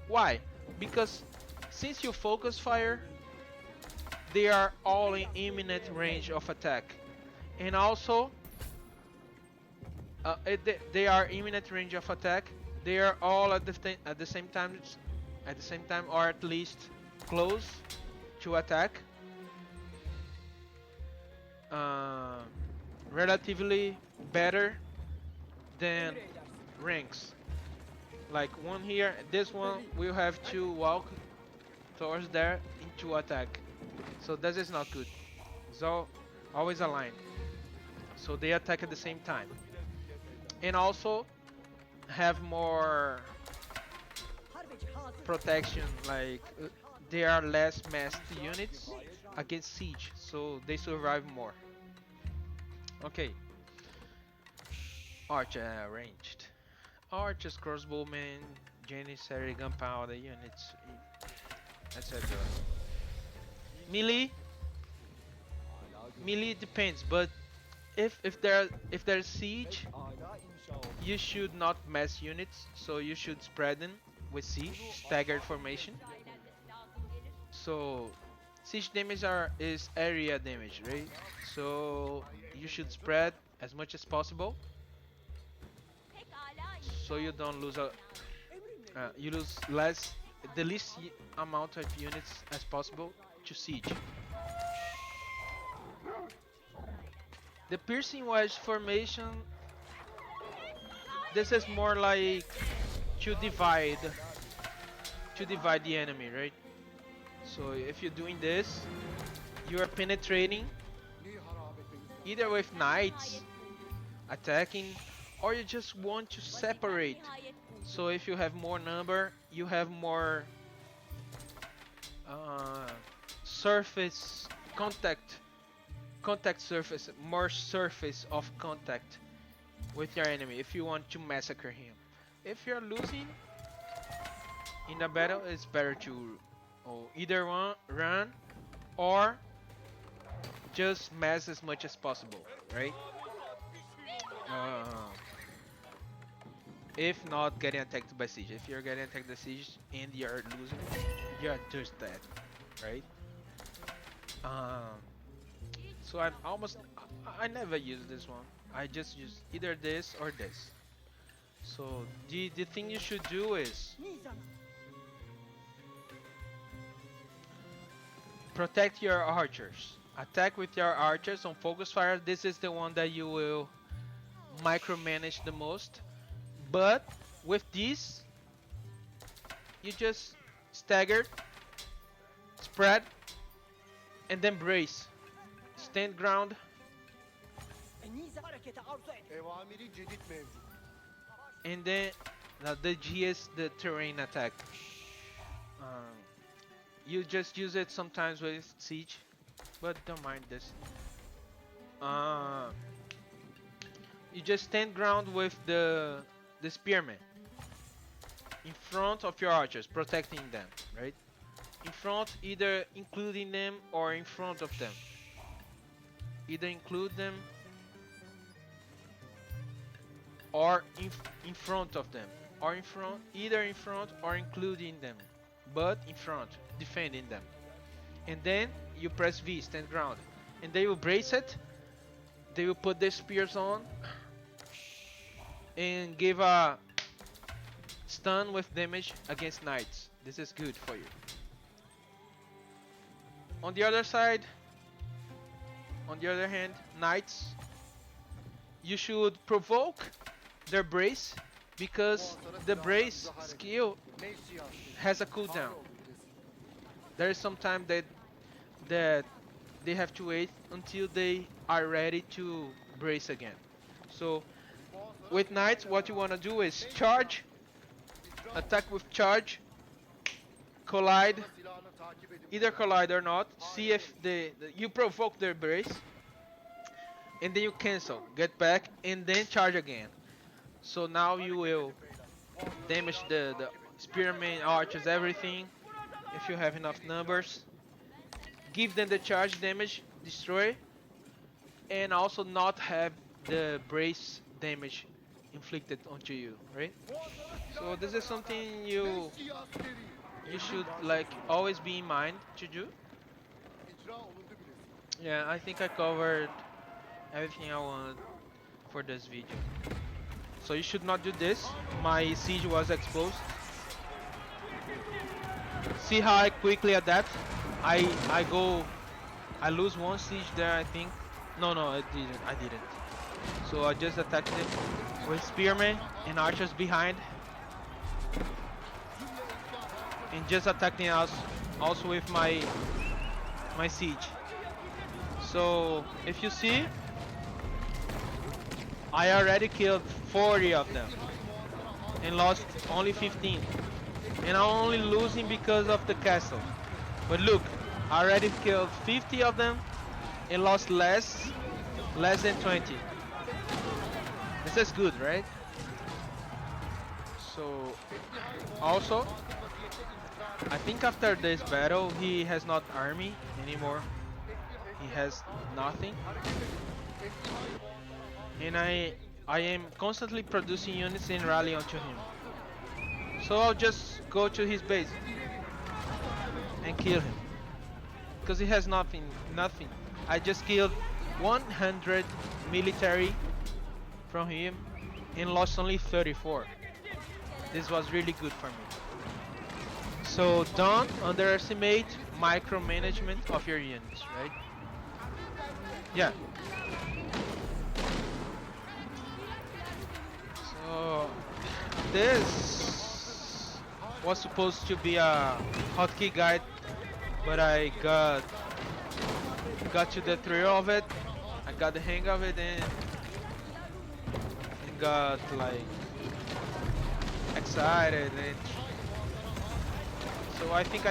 Why? Because since you focus fire, they are all in imminent range of attack, and also they are imminent range of attack. They are all at the same time, or at least close to attack. Uh, Relatively better than ranks. Like one here, this one will have to walk towards there into attack. So that is not good. So always aligned. So they attack at the same time. And also have more protection, like they are less massed units against siege, so they survive more. Okay, archer ranged. Archers, crossbowmen, janissary, gunpowder units, etc. Melee, melee depends, but if there's siege, you should not mass units, so you should spread them with siege, staggered formation. So siege damage is area damage, right? So you should spread as much as possible so you don't lose you lose less the least amount of units as possible to siege. The piercing wedge formation, this is more like to divide the enemy, right? So if you're doing this, you are penetrating either with knights attacking, or you just want to separate. So if you have more number, you have more uh, surface contact surface, more surface of contact with your enemy if you want to massacre him. If you're losing in a battle, it's better to either run or just mass as much as possible, right? Uh, if not getting attacked by siege. If you're getting attacked by siege and you're losing, you're just dead, right? Um, so I never use this one. I just use either this or this. So the thing you should do is protect your archers. Attack with your archers on focus fire. This is the one that you will micromanage the most. But with this, you just stagger, spread, and then brace. Stand ground. And then the G is the terrain attack. Um, you just use it sometimes with siege, but don't mind this. You just stand ground with the spearmen in front of your archers, protecting them, right? In front, either including them or in front of them. Either include them or in front of them, or in front, either in front or including them, but in front, defending them. And then you press V, stand ground, and they will brace it. They will put their spears on and give a stun with damage against knights. This is good for you. On the other side, on the other hand, knights, you should provoke their brace, because the brace skill has a cooldown. There is some time that they have to wait until they are ready to brace again. So with knights, what you want to do is charge, attack with charge, collide, either collide or not. See if you provoke their brace, and then you cancel, get back, and then charge again. So now you will damage the spearmen, archers, everything. If you have enough numbers, give them the charge damage, destroy, and also not have the brace damage inflicted onto you, right? So this is something you should like always be in mind to do. Yeah, I think I covered everything I wanted for this video. So you should not do this. My siege was exposed. See how I quickly adapt? I lose one siege there, I think. No, I didn't. So I just attacked it with spearmen and archers behind. And just attacking us also with my siege. So if you see, I already killed 40 of them and lost only 15. And I'm only losing because of the castle. But look, I already killed 50 of them and lost less than 20. This is good, right? So also, I think after this battle he has not army anymore. He has nothing. And I am constantly producing units and rally onto him. So I'll just go to his base and kill him. because he has nothing. I just killed 100 military from him and lost only 34. This was really good for me. So don't underestimate micromanagement of your units, right? Yeah. So this was supposed to be a hotkey guide, but I got to the thrill of it. I got the hang of it and got like excited and so I think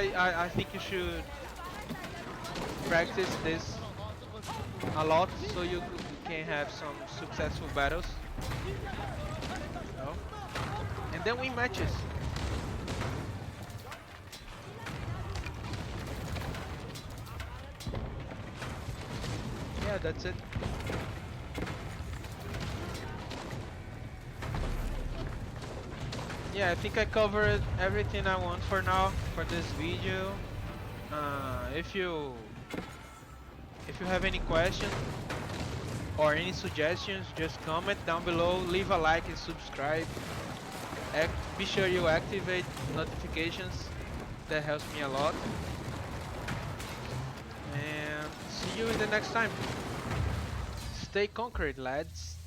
you should practice this a lot so you can have some successful battles. You know? And then win matches. Yeah, that's it. Yeah, I think I covered everything I want for now for this video. If you have any questions or any suggestions, just comment down below, leave a like and subscribe. Be sure you activate notifications. That helps me a lot. And see you in the next time. Stay concrete, lads.